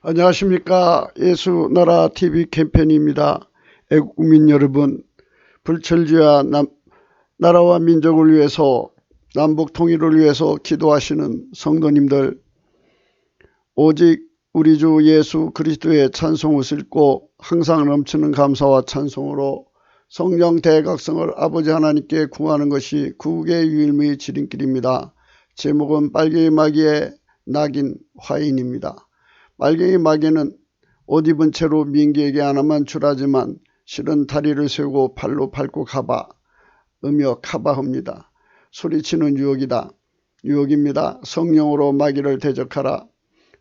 안녕하십니까. 예수나라 TV 캠페인입니다. 애국민 여러분, 불철주야 나라와 민족을 위해서, 남북 통일을 위해서 기도하시는 성도님들, 오직 우리 주 예수 그리스도의 찬송을 싣고 항상 넘치는 감사와 찬송으로 성령 대각성을 아버지 하나님께 구하는 것이 구국의 유일무이 지름길입니다. 제목은 빨갱이 마귀의 낙인 화인입니다. 빨갱이 마귀는 옷 입은 채로 민기에게 하나만 주라지만 실은 다리를 세우고 발로 밟고 가봐 으며 카바합니다. 소리치는 유혹입니다. 성령으로 마귀를 대적하라.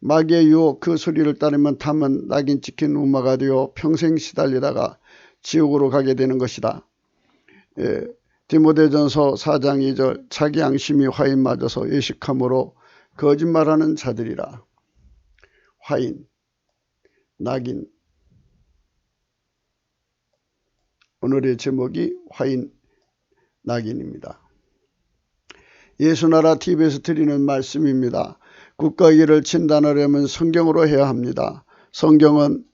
마귀의 유혹 그 소리를 따르면 탐은 낙인 찍힌 우마가 되어 평생 시달리다가 지옥으로 가게 되는 것이다. 디모데전서 4장 2절 자기 양심이 화인 맞아서 예식함으로 거짓말하는 자들이라. 화인, 낙인. 오늘의 제목이 화인, 낙인입니다. 예수나라 TV에서 드리는 말씀입니다. 국가의 일을 진단하려면 성경으로 해야 합니다. 성경은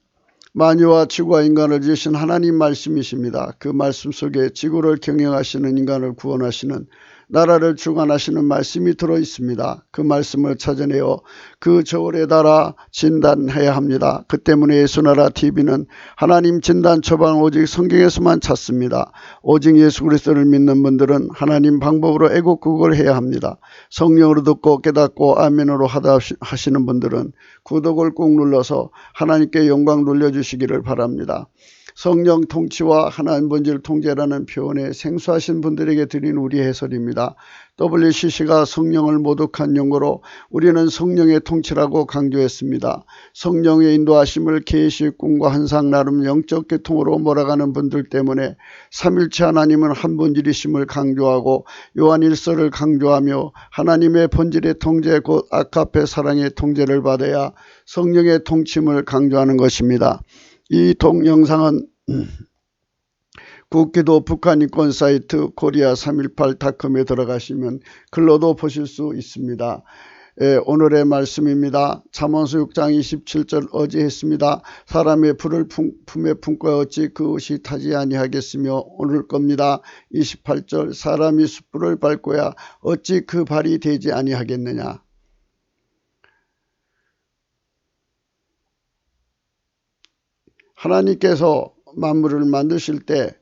만유와 지구와 인간을 지으신 하나님 말씀이십니다. 그 말씀 속에 지구를 경영하시는 인간을 구원하시는 나라를 주관하시는 말씀이 들어있습니다. 그 말씀을 찾아내어 그 저울에 달아 진단해야 합니다. 그 때문에 예수나라 TV는 하나님 진단 처방을 오직 성경에서만 찾습니다. 오직 예수 그리스도를 믿는 분들은 하나님 방법으로 애국국을 해야 합니다. 성령으로 듣고 깨닫고 아멘으로 하다 하시는 분들은 구독을 꾹 눌러서 하나님께 영광 돌려주시기를 바랍니다. 성령 통치와 하나님 본질 통제라는 표현에 생소하신 분들에게 드린 우리 해설입니다. WCC가 성령을 모독한 용어로 우리는 성령의 통치라고 강조했습니다. 성령의 인도하심을 계시, 꿈과 환상 나름 영적 계통으로 몰아가는 분들 때문에 삼일체 하나님은 한 본질이심을 강조하고 요한일서를 강조하며 하나님의 본질의 통제 곧 아카페 사랑의 통제를 받아야 성령의 통치임을 강조하는 것입니다. 이 동영상은 국기도 북한 인권 사이트 korea318.com에 들어가시면 글로도 보실 수 있습니다. 오늘의 말씀입니다. 잠언서 6장 27절 어찌 했습니다. 사람의 불을 품에 품고 어찌 그것이 타지 아니하겠으며 오늘 겁니다. 28절 사람이 숯불을 밟고야 어찌 그 발이 되지 아니하겠느냐. 하나님께서 만물을 만드실 때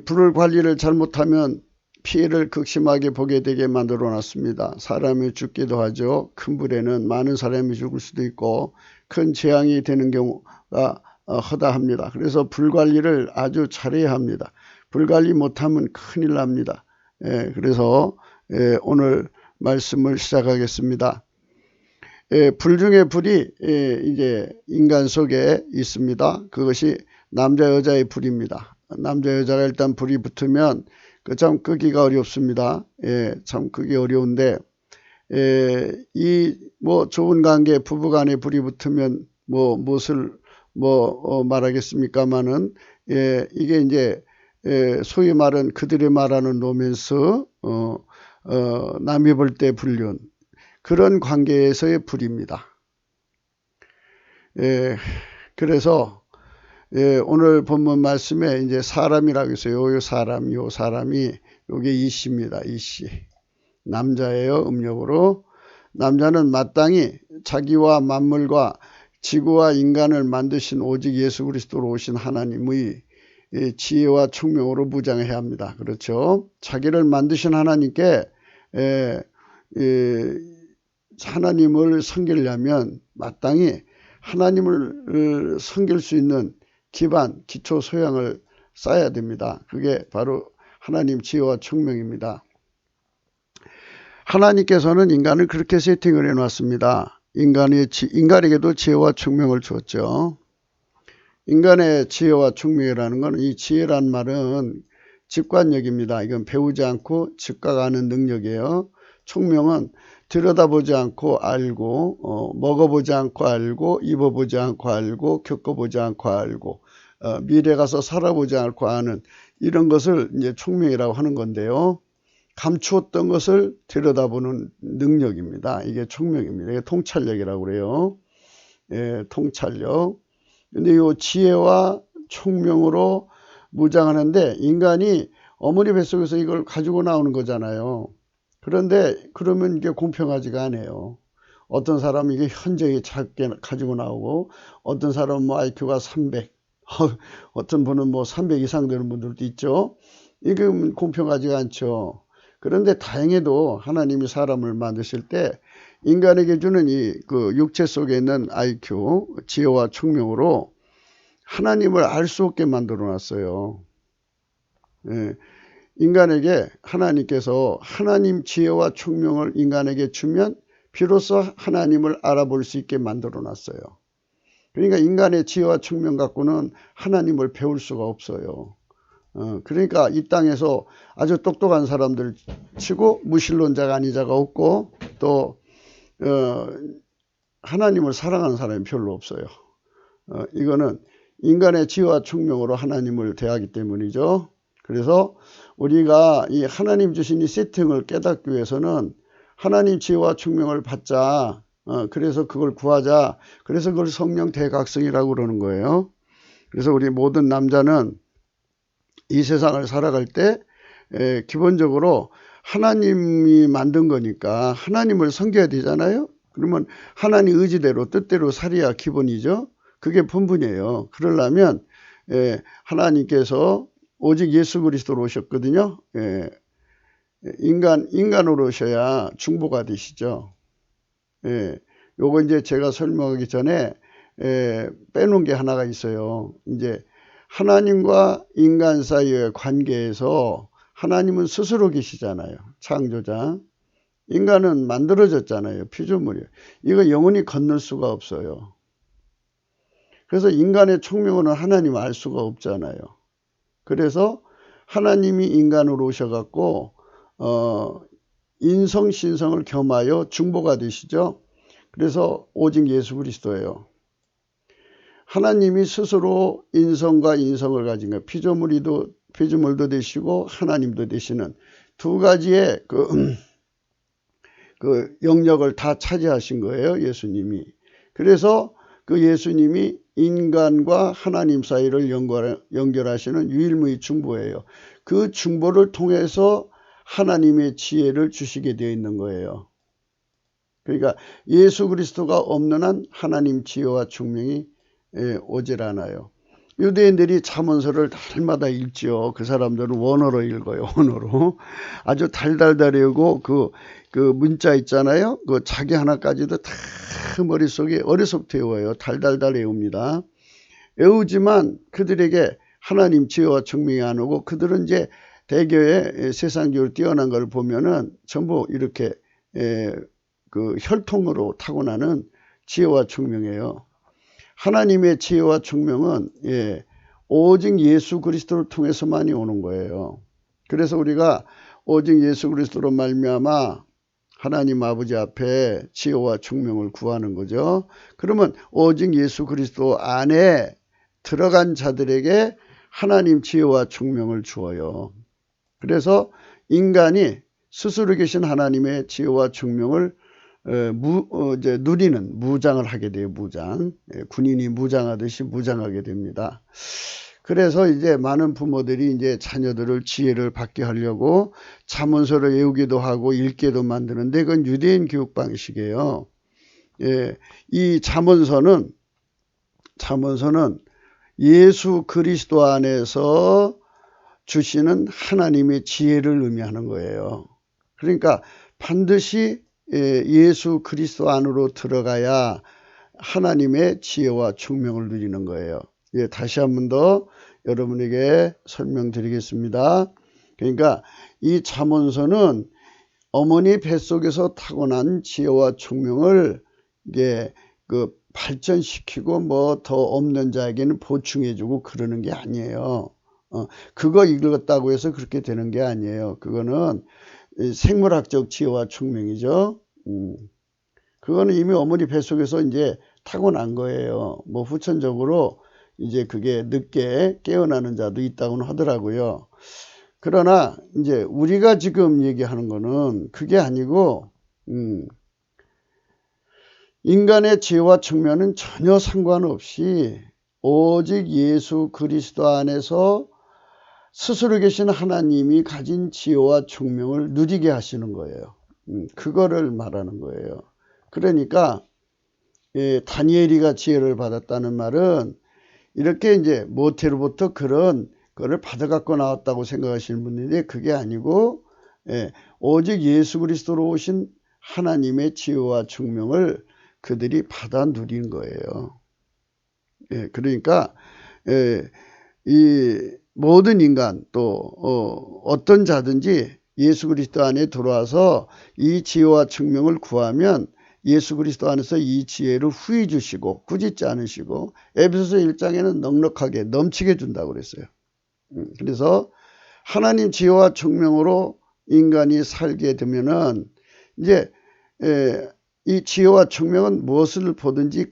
불을 관리를 잘못하면 피해를 극심하게 보게 되게 만들어 놨습니다. 사람이 죽기도 하죠. 큰 불에는 많은 사람이 죽을 수도 있고 큰 재앙이 되는 경우가 허다합니다. 그래서 불 관리를 아주 잘해야 합니다. 불 관리 못하면 큰일 납니다. 그래서 오늘 말씀을 시작하겠습니다. 불 중에 불이 이제 인간 속에 있습니다. 그것이 남자 여자의 불입니다. 남자 여자가 일단 불이 붙으면 그 참 끄기가 어렵습니다. 참 끄기 어려운데 이 뭐 좋은 관계 부부간에 불이 붙으면 뭐 무엇을 말하겠습니까마는 이게 이제 소위 말은 그들이 말하는 로맨스 남이 볼 때 불륜 그런 관계에서의 불입니다. 그래서 오늘 본문 말씀에 이제 사람이라고 했어요. 요 사람이 요게 이씨입니다. 이씨. 남자예요. 음력으로. 남자는 마땅히 자기와 만물과 지구와 인간을 만드신 오직 예수 그리스도로 오신 하나님의 지혜와 총명으로 무장해야 합니다. 그렇죠. 자기를 만드신 하나님께 하나님을 섬기려면 마땅히 하나님을 섬길 수 있는 기초 소양을 쌓아야 됩니다. 그게 바로 하나님 지혜와 총명입니다. 하나님께서는 인간을 그렇게 세팅을 해놨습니다. 인간에게도 지혜와 총명을 주었죠. 인간의 지혜와 총명이라는 것은 이 지혜란 말은 직관력입니다. 이건 배우지 않고 즉각하는 능력이에요. 총명은 들여다보지 않고 알고 먹어보지 않고 알고 입어보지 않고 알고 겪어보지 않고 알고 미래 가서 살아보지 않고 아는 이런 것을 이제 총명이라고 하는 건데요. 감추었던 것을 들여다보는 능력입니다. 이게 총명입니다. 이게 통찰력이라고 그래요. 통찰력. 근데 이 지혜와 총명으로 무장하는데 인간이 어머니 뱃속에서 이걸 가지고 나오는 거잖아요. 그런데 그러면 이게 공평하지가 않아요. 어떤 사람은 이게 현저히 작게 가지고 나오고 어떤 사람은 뭐 IQ가 300, 어떤 분은 뭐 300 이상 되는 분들도 있죠. 이게 공평하지가 않죠. 그런데 다행히도 하나님이 사람을 만드실 때 인간에게 주는 이 그 육체 속에 있는 IQ, 지혜와 총명으로 하나님을 알 수 없게 만들어 놨어요. 예, 인간에게 하나님께서 하나님 지혜와 총명을 인간에게 주면 비로소 하나님을 알아볼 수 있게 만들어 놨어요. 그러니까 인간의 지혜와 총명 갖고는 하나님을 배울 수가 없어요. 그러니까 이 땅에서 아주 똑똑한 사람들 치고 무신론자가 아닌 자가 없고 또 하나님을 사랑하는 사람이 별로 없어요. 이거는 인간의 지혜와 총명으로 하나님을 대하기 때문이죠. 그래서 우리가 이 하나님 주신 이 세팅을 깨닫기 위해서는 하나님 지혜와 총명을 받자. 그래서 그걸 구하자. 그래서 그걸 성령 대각성이라고 그러는 거예요. 그래서 우리 모든 남자는 이 세상을 살아갈 때 기본적으로 하나님이 만든 거니까 하나님을 섬겨야 되잖아요. 그러면 하나님 의지대로 뜻대로 살아야 기본이죠. 그게 본분이에요. 그러려면 하나님께서 오직 예수 그리스도로 오셨거든요. 인간으로 오셔야 중보가 되시죠. 요거 이제 제가 설명하기 전에 빼놓은 게 하나가 있어요. 이제 하나님과 인간 사이의 관계에서 하나님은 스스로 계시잖아요. 창조자. 인간은 만들어졌잖아요. 피조물이에요. 이거 영원히 건널 수가 없어요. 그래서 인간의 총명은 하나님을 알 수가 없잖아요. 그래서 하나님이 인간으로 오셔갖고 인성신성을 겸하여 중보가 되시죠. 그래서 오직 예수 그리스도예요. 하나님이 스스로 인성과 인성을 가진 거예요. 피조물도 되시고 하나님도 되시는 두 가지의 그 영역을 다 차지하신 거예요. 예수님이. 그래서 그 예수님이 인간과 하나님 사이를 연결하시는 유일무이 중보예요. 그 중보를 통해서 하나님의 지혜를 주시게 되어 있는 거예요. 그러니까 예수 그리스도가 없는 한 하나님 지혜와 총명이 오질 않아요. 유대인들이 잠언서를 날마다 읽죠. 그 사람들은 원어로 읽어요. 원어로. 아주 달달달 외우고 그 문자 있잖아요. 그 자기 하나까지도 다 머릿속에 어려서부터 외워요. 달달달 외웁니다. 외우지만 그들에게 하나님 지혜와 총명이 안 오고 그들은 이제 대교에 세상적으로 뛰어난 걸 보면은 전부 이렇게 그 혈통으로 타고나는 지혜와 총명이에요. 하나님의 지혜와 총명은 오직 예수 그리스도를 통해서만이 오는 거예요. 그래서 우리가 오직 예수 그리스도로 말미암아 하나님 아버지 앞에 지혜와 총명을 구하는 거죠. 그러면 오직 예수 그리스도 안에 들어간 자들에게 하나님 지혜와 총명을 주어요. 그래서 인간이 스스로 계신 하나님의 지혜와 총명을 이제 누리는 무장을 하게 돼요. 무장. 군인이 무장하듯이 무장하게 됩니다. 그래서 이제 많은 부모들이 이제 자녀들을 지혜를 받게 하려고 잠언서를 외우기도 하고 읽게도 만드는데 그건 유대인 교육 방식이에요. 이 잠언서는 예수 그리스도 안에서 주시는 하나님의 지혜를 의미하는 거예요. 그러니까 반드시 예수 그리스도 안으로 들어가야 하나님의 지혜와 총명을 누리는 거예요. 다시 한 번 더 여러분에게 설명드리겠습니다. 그러니까 이 잠언서는 어머니 뱃속에서 타고난 지혜와 총명을 이게 발전시키고 뭐 더 없는 자에게는 보충해주고 그러는 게 아니에요. 그거 읽었다고 해서 그렇게 되는 게 아니에요. 그거는 생물학적 지혜와 총명이죠. 그거는 이미 어머니 뱃속에서 이제 타고난 거예요. 뭐 후천적으로 이제 그게 늦게 깨어나는 자도 있다고는 하더라고요. 그러나 이제 우리가 지금 얘기하는 거는 그게 아니고 인간의 지혜와 측면은 전혀 상관없이 오직 예수 그리스도 안에서 스스로 계신 하나님이 가진 지혜와 총명을 누리게 하시는 거예요. 그거를 말하는 거예요. 그러니까 다니엘이가 지혜를 받았다는 말은 이렇게 이제 모태로부터 그런 거를 받아갖고 나왔다고 생각하시는 분들인데 그게 아니고 오직 예수 그리스도로 오신 하나님의 지혜와 총명을 그들이 받아 누린 거예요. 그러니까 이 모든 인간 또 어떤 자든지 예수 그리스도 안에 들어와서 이 지혜와 총명을 구하면 예수 그리스도 안에서 이 지혜를 후히 주시고 꾸짖지 않으시고 에베소서 1장에는 넉넉하게 넘치게 준다고 그랬어요. 그래서 하나님 지혜와 총명으로 인간이 살게 되면은 이제 이 지혜와 총명은 무엇을 보든지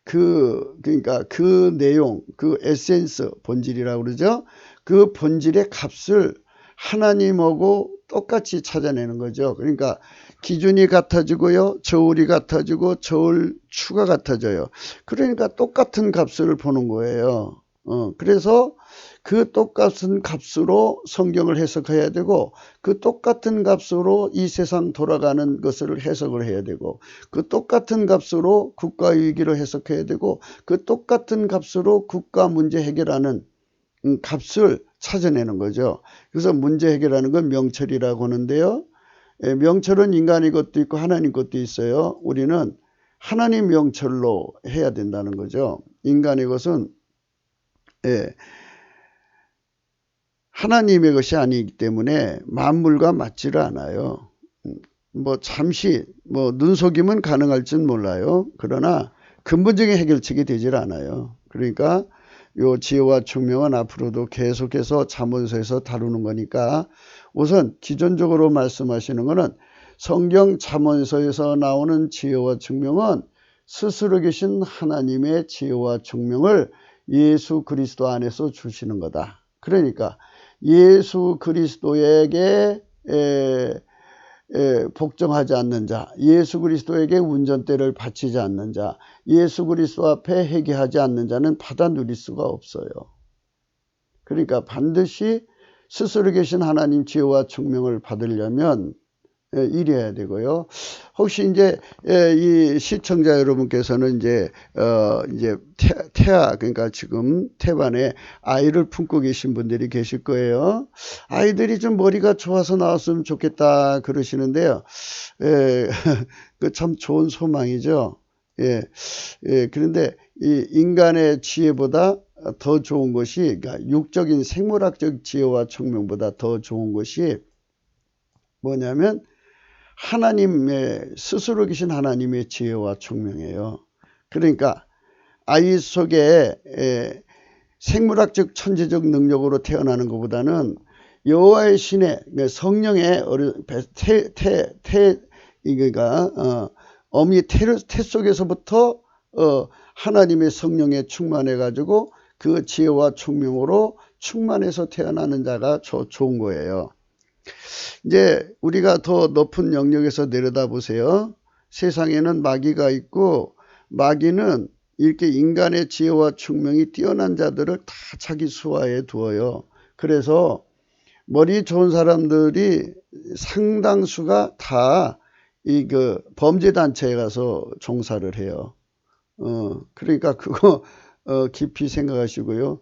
그러니까 그 내용, 그 에센스, 본질이라고 그러죠. 그 본질의 값을 하나님하고 똑같이 찾아내는 거죠. 그러니까 기준이 같아지고요. 저울이 같아지고 저울추가 같아져요. 그러니까 똑같은 값을 보는 거예요. 그래서 그 똑같은 값으로 성경을 해석해야 되고 그 똑같은 값으로 이 세상 돌아가는 것을 해석을 해야 되고 그 똑같은 값으로 국가 위기를 해석해야 되고 그 똑같은 값으로 국가 문제 해결하는 값을 찾아내는 거죠. 그래서 문제 해결하는 건 명철이라고 하는데요. 명철은 인간의 것도 있고 하나님 것도 있어요. 우리는 하나님 명철로 해야 된다는 거죠. 인간의 것은 하나님의 것이 아니기 때문에 만물과 맞지를 않아요. 잠시 눈속임은 가능할진 몰라요. 그러나 근본적인 해결책이 되질 않아요. 그러니까 요 지혜와 총명은 앞으로도 계속해서 잠언서에서 다루는 거니까 우선 기존적으로 말씀하시는 거는 성경 잠언서에서 나오는 지혜와 총명은 스스로 계신 하나님의 지혜와 총명을 예수 그리스도 안에서 주시는 거다. 그러니까 예수 그리스도에게 복종하지 않는 자, 예수 그리스도에게 운전대를 바치지 않는 자, 예수 그리스도 앞에 회개하지 않는 자는 받아 누릴 수가 없어요. 그러니까 반드시 스스로 계신 하나님 지혜와 총명을 받으려면 이래야 되고요. 혹시 이제 이 시청자 여러분께서는 이제 태아 그러니까 지금 태반에 아이를 품고 계신 분들이 계실 거예요. 아이들이 좀 머리가 좋아서 나왔으면 좋겠다 그러시는데요. 그 참 좋은 소망이죠. 그런데 이 인간의 지혜보다 더 좋은 것이 그러니까 육적인 생물학적 지혜와 총명보다 더 좋은 것이 뭐냐면 하나님의 스스로 계신 하나님의 지혜와 총명이에요. 그러니까 아이 속에 생물학적 천재적 능력으로 태어나는 것보다는 여호와의 신의 성령의 어미 태 속에서부터 하나님의 성령에 충만해 가지고 그 지혜와 총명으로 충만해서 태어나는 자가 좋은 거예요. 이제 우리가 더 높은 영역에서 내려다보세요. 세상에는 마귀가 있고 마귀는 이렇게 인간의 지혜와 총명이 뛰어난 자들을 다 자기 수하에 두어요. 그래서 머리 좋은 사람들이 상당수가 다 이 범죄단체에 가서 종사를 해요. 그러니까 그거 깊이 생각하시고요.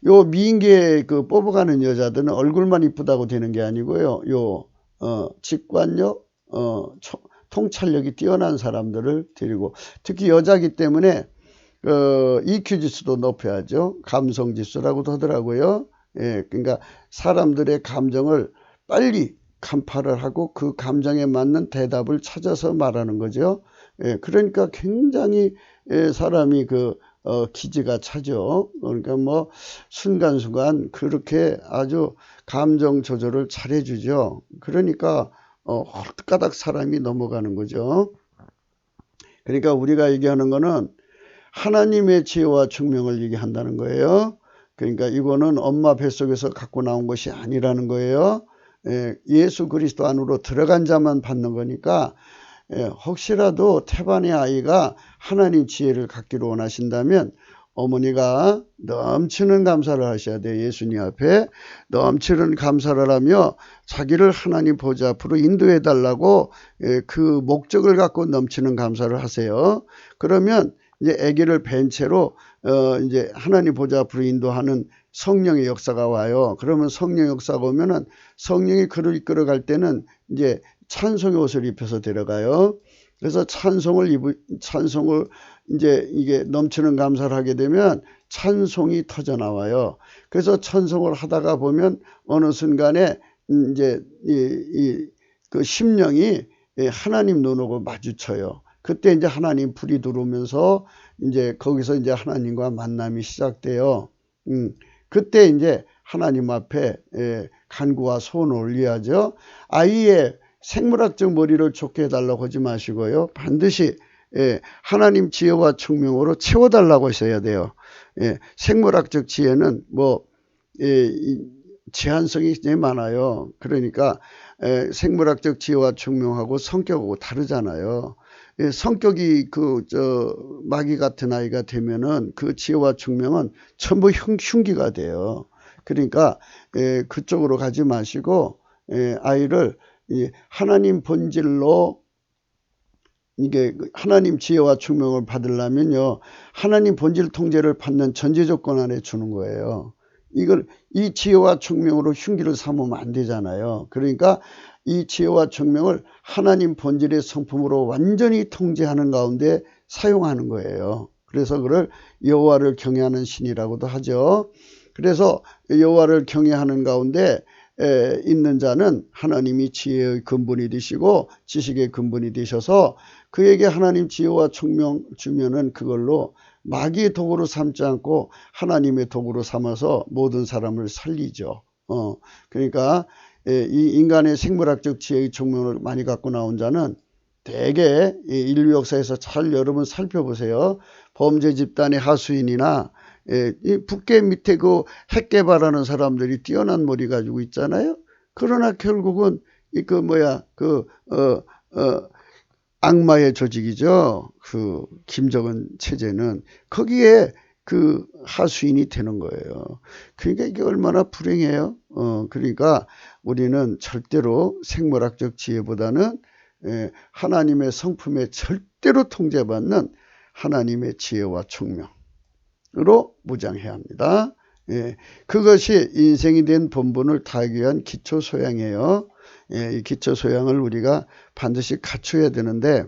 요 미인계 뽑아가는 여자들은 얼굴만 이쁘다고 되는 게 아니고요. 직관력, 통찰력이 뛰어난 사람들을 데리고 특히 여자기 때문에 EQ 지수도 높여야죠. 감성 지수라고도 하더라고요. 그러니까 사람들의 감정을 빨리 간파를 하고 그 감정에 맞는 대답을 찾아서 말하는 거죠. 그러니까 굉장히 사람이 기지가 차죠. 그러니까 순간순간 그렇게 아주 감정 조절을 잘 해주죠. 그러니까 헐떡가닥 사람이 넘어가는 거죠. 그러니까 우리가 얘기하는 거는 하나님의 지혜와 총명을 얘기한다는 거예요. 그러니까 이거는 엄마 뱃속에서 갖고 나온 것이 아니라는 거예요. 예수 그리스도 안으로 들어간 자만 받는 거니까 혹시라도 태반의 아이가 하나님 지혜를 갖기를 원하신다면 어머니가 넘치는 감사를 하셔야 돼요. 예수님 앞에 넘치는 감사를 하며 자기를 하나님 보좌 앞으로 인도해 달라고 그 목적을 갖고 넘치는 감사를 하세요. 그러면 이제 아기를 벤 채로 이제 하나님 보좌 앞으로 인도하는 성령의 역사가 와요. 그러면 성령 역사가 오면은 성령이 그를 이끌어갈 때는 이제 찬송의 옷을 입혀서 데려가요. 그래서 찬송을 이제 이게 넘치는 감사를 하게 되면 찬송이 터져 나와요. 그래서 찬송을 하다가 보면 어느 순간에 이제 그 심령이 하나님 눈하고 마주쳐요. 그때 이제 하나님 불이 들어오면서 이제 거기서 이제 하나님과 만남이 시작돼요. 그때 이제 하나님 앞에 간구와 소원을 올려야죠. 아이의 생물학적 머리를 좋게 해달라고 하지 마시고요. 반드시 하나님 지혜와 총명으로 채워달라고 하셔야 돼요. 생물학적 지혜는 뭐 제한성이 굉장히 많아요. 그러니까 생물학적 지혜와 총명하고 성격하고 다르잖아요. 성격이 마귀 같은 아이가 되면은 그 지혜와 총명은 전부 흉기가 돼요. 그러니까 그쪽으로 가지 마시고 아이를 하나님 본질로 이게 하나님 지혜와 총명을 받으려면요, 하나님 본질 통제를 받는 전제 조건 안에 주는 거예요. 이 지혜와 총명으로 흉기를 삼으면 안 되잖아요. 그러니까 이 지혜와 총명을 하나님 본질의 성품으로 완전히 통제하는 가운데 사용하는 거예요. 그래서 그걸 여호와를 경외하는 신이라고도 하죠. 그래서 여호와를 경외하는 가운데 있는 자는 하나님이 지혜의 근본이 되시고 지식의 근본이 되셔서 그에게 하나님 지혜와 총명 주면은 그걸로 마귀의 도구로 삼지 않고 하나님의 도구로 삼아서 모든 사람을 살리죠. 그러니까 이 인간의 생물학적 지혜의 총명을 많이 갖고 나온 자는 대개 인류 역사에서 잘 여러분 살펴보세요. 범죄 집단의 하수인이나 이 북계 밑에 그 핵 개발하는 사람들이 뛰어난 머리 가지고 있잖아요. 그러나 결국은 악마의 조직이죠. 그 김정은 체제는 거기에 그 하수인이 되는 거예요. 그러니까 이게 얼마나 불행해요. 그러니까 우리는 절대로 생물학적 지혜보다는 하나님의 성품에 절대로 통제받는 하나님의 지혜와 총명으로 무장해야 합니다. 그것이 인생이 된 본분을 다하기 위한 기초 소양이에요. 이 기초 소양을 우리가 반드시 갖춰야 되는데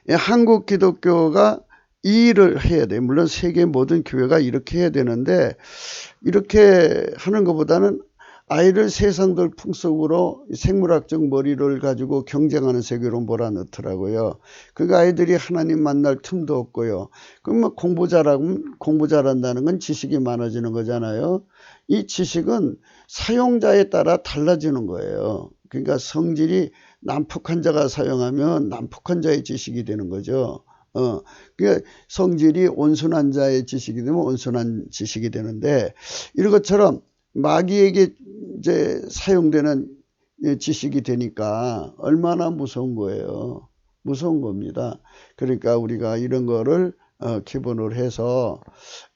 한국 기독교가 이 일을 해야 돼요. 물론 세계 모든 교회가 이렇게 해야 되는데 이렇게 하는 것보다는 아이를 세상들 풍속으로 생물학적 머리를 가지고 경쟁하는 세계로 몰아넣더라고요. 그러니까 아이들이 하나님 만날 틈도 없고요. 그럼 뭐 공부 잘한다는 건 지식이 많아지는 거잖아요. 이 지식은 사용자에 따라 달라지는 거예요. 그러니까 성질이 난폭한 자가 사용하면 난폭한 자의 지식이 되는 거죠. 그러니까 성질이 온순한 자의 지식이 되면 온순한 지식이 되는데 이런 것처럼 마귀에게 이제 사용되는 지식이 되니까 얼마나 무서운 거예요. 무서운 겁니다. 그러니까 우리가 이런 거를 기본으로 해서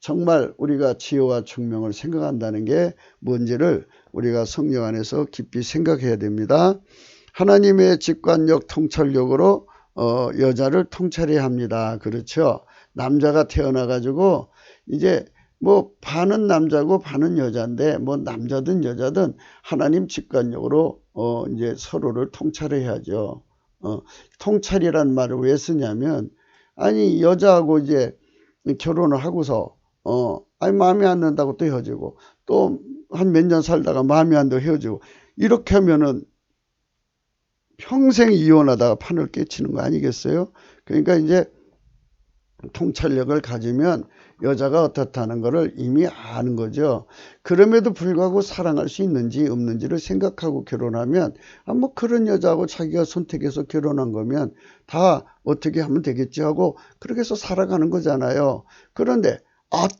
정말 우리가 지혜와 총명을 생각한다는 게 뭔지를 우리가 성령 안에서 깊이 생각해야 됩니다. 하나님의 직관력, 통찰력으로 여자를 통찰해야 합니다. 그렇죠? 남자가 태어나가지고 이제 뭐 반은 남자고 반은 여자인데 뭐 남자든 여자든 하나님 직관력으로 이제 서로를 통찰해야죠. 통찰이란 말을 왜 쓰냐면 아니 여자하고 이제 결혼을 하고서 아니 마음에 안 든다고 또 헤어지고 또 한 몇 년 살다가 마음에 안 들어 헤어지고 이렇게 하면은 평생 이혼하다가 판을 깨치는 거 아니겠어요? 그러니까 이제 통찰력을 가지면 여자가 어떻다는 것을 이미 아는 거죠. 그럼에도 불구하고 사랑할 수 있는지 없는지를 생각하고 결혼하면 뭐 그런 여자하고 자기가 선택해서 결혼한 거면 다 어떻게 하면 되겠지 하고 그렇게 해서 살아가는 거잖아요. 그런데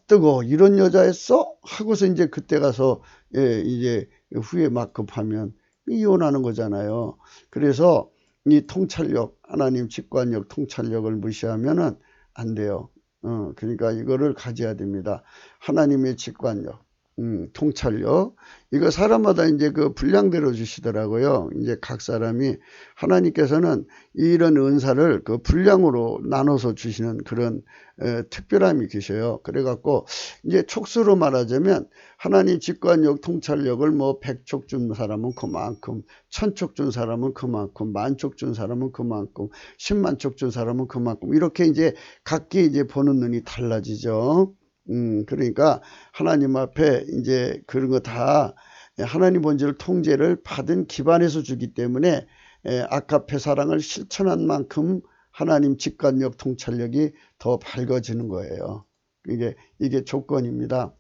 뜨거 이런 여자였어? 하고서 이제 그때 가서 이제 후회 막 급하면 이혼하는 거잖아요. 그래서 이 통찰력, 하나님 직관력, 통찰력을 무시하면은 안 돼요. 그러니까 이거를 가져야 됩니다. 하나님의 직관력, 통찰력. 이거 사람마다 이제 그 분량대로 주시더라고요. 이제 각 사람이 하나님께서는 이런 은사를 그 분량으로 나눠서 주시는 그런 특별함이 계셔요. 그래갖고 이제 촉수로 말하자면 하나님 직관력, 통찰력을 뭐 100촉 준 사람은 그만큼, 1000촉 준 사람은 그만큼, 10,000촉 준 사람은 그만큼, 100,000촉 준 사람은 그만큼 이렇게 이제 각기 이제 보는 눈이 달라지죠. 그러니까 하나님 앞에 이제 그런 거 다 하나님 본질 통제를 받은 기반에서 주기 때문에 아카페 사랑을 실천한 만큼 하나님 직관력, 통찰력이 더 밝아지는 거예요. 이게 조건입니다.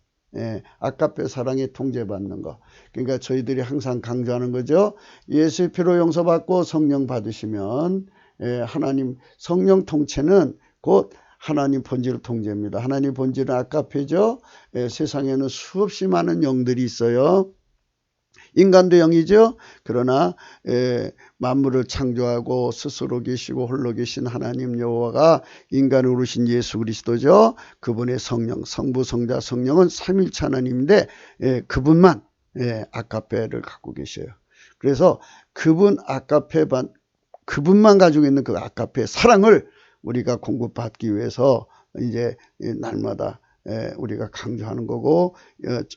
아카페 사랑에 통제받는 거. 그러니까 저희들이 항상 강조하는 거죠. 예수의 피로 용서받고 성령 받으시면 하나님 성령 통치는 곧 하나님 본질 통제입니다. 하나님 본질은 아카페죠. 세상에는 수없이 많은 영들이 있어요. 인간도 영이죠. 그러나 만물을 창조하고 스스로 계시고 홀로 계신 하나님 여호와가 인간으로 오신 예수 그리스도죠. 그분의 성령, 성부, 성자, 성령은 삼일체 하나님인데 그분만 아카페를 갖고 계셔요. 그래서 그분만 가지고 있는 그 아카페 사랑을 우리가 공급받기 위해서 이제 날마다 우리가 강조하는 거고,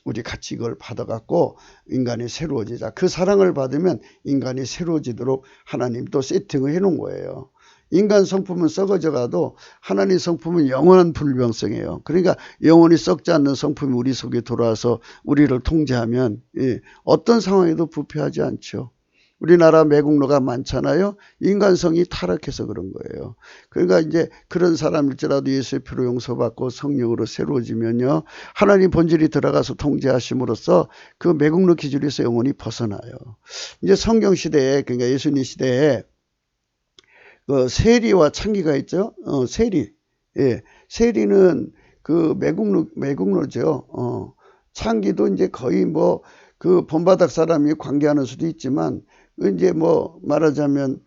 우리 같이 이걸 받아갖고 인간이 새로워지자. 그 사랑을 받으면 인간이 새로워지도록 하나님 또 세팅을 해놓은 거예요. 인간 성품은 썩어져 가도 하나님 성품은 영원한 불변성이에요. 그러니까 영원히 썩지 않는 성품이 우리 속에 돌아와서 우리를 통제하면 어떤 상황에도 부패하지 않죠. 우리나라 매국노가 많잖아요. 인간성이 타락해서 그런 거예요. 그러니까 이제 그런 사람일지라도 예수의 피로 용서받고 성령으로 새로워지면요, 하나님 본질이 들어가서 통제하심으로써 그 매국노 기준에서 영원히 벗어나요. 이제 성경 시대에, 그러니까 예수님 시대에 그 세리와 창기가 있죠. 세리. 세리는 그 매국노죠. 창기도 이제 거의 뭐 그 본바닥 사람이 관계하는 수도 있지만 이제 뭐 말하자면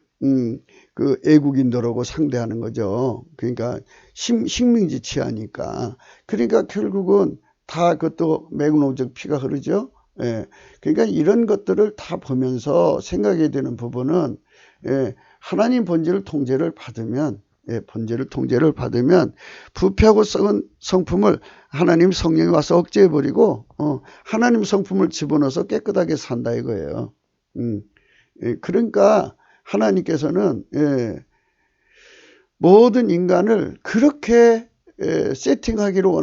그 애국인들하고 상대하는 거죠. 그러니까 식민지치하니까. 그러니까 결국은 다 그것도 매국노적 피가 흐르죠. 그러니까 이런 것들을 다 보면서 생각해야 되는 부분은 하나님 본질을 통제를 받으면 부패하고 썩은 성품을 하나님 성령이 와서 억제해버리고 하나님 성품을 집어넣어서 깨끗하게 산다 이거예요. 그러니까 하나님께서는 모든 인간을 그렇게 세팅하기로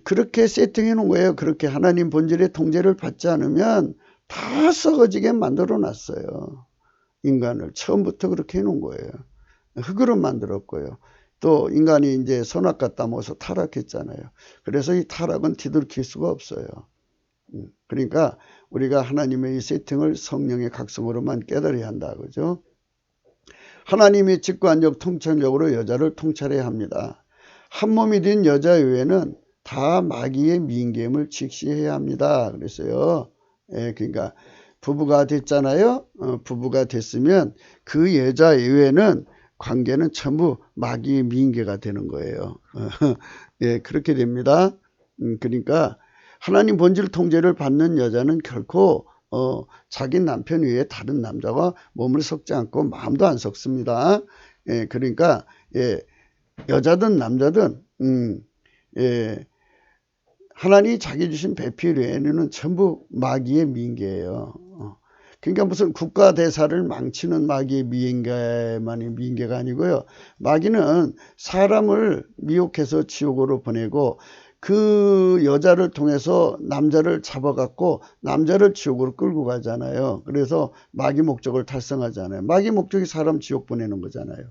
그렇게 세팅해 놓은 거예요. 그렇게 하나님 본질의 통제를 받지 않으면 다 썩어지게 만들어 놨어요. 인간을 처음부터 그렇게 해 놓은 거예요. 흙으로 만들었고요. 또 인간이 이제 선악과 따먹어서 타락했잖아요. 그래서 이 타락은 뒤돌킬 수가 없어요. 그러니까 우리가 하나님의 이 세팅을 성령의 각성으로만 깨달아야 한다. 그죠? 하나님의 직관적 통찰력으로 여자를 통찰해야 합니다. 한 몸이 된 여자 외에는 다 마귀의 미인계임을 직시해야 합니다. 그랬어요. 그러니까 부부가 됐잖아요. 부부가 됐으면 그 여자 외에는 관계는 전부 마귀의 미인계가 되는 거예요. 그렇게 됩니다. 그러니까 하나님 본질 통제를 받는 여자는 결코 자기 남편 외에 다른 남자와 몸을 섞지 않고 마음도 안 섞습니다. 그러니까 여자든 남자든 하나님이 자기 주신 배필 외에는 전부 마귀의 미인계예요. 그러니까 무슨 국가대사를 망치는 마귀의 미인계가 아니고요. 마귀는 사람을 미혹해서 지옥으로 보내고 그 여자를 통해서 남자를 잡아갖고 남자를 지옥으로 끌고 가잖아요. 그래서 마귀 목적을 달성하잖아요. 마귀 목적이 사람 지옥 보내는 거잖아요.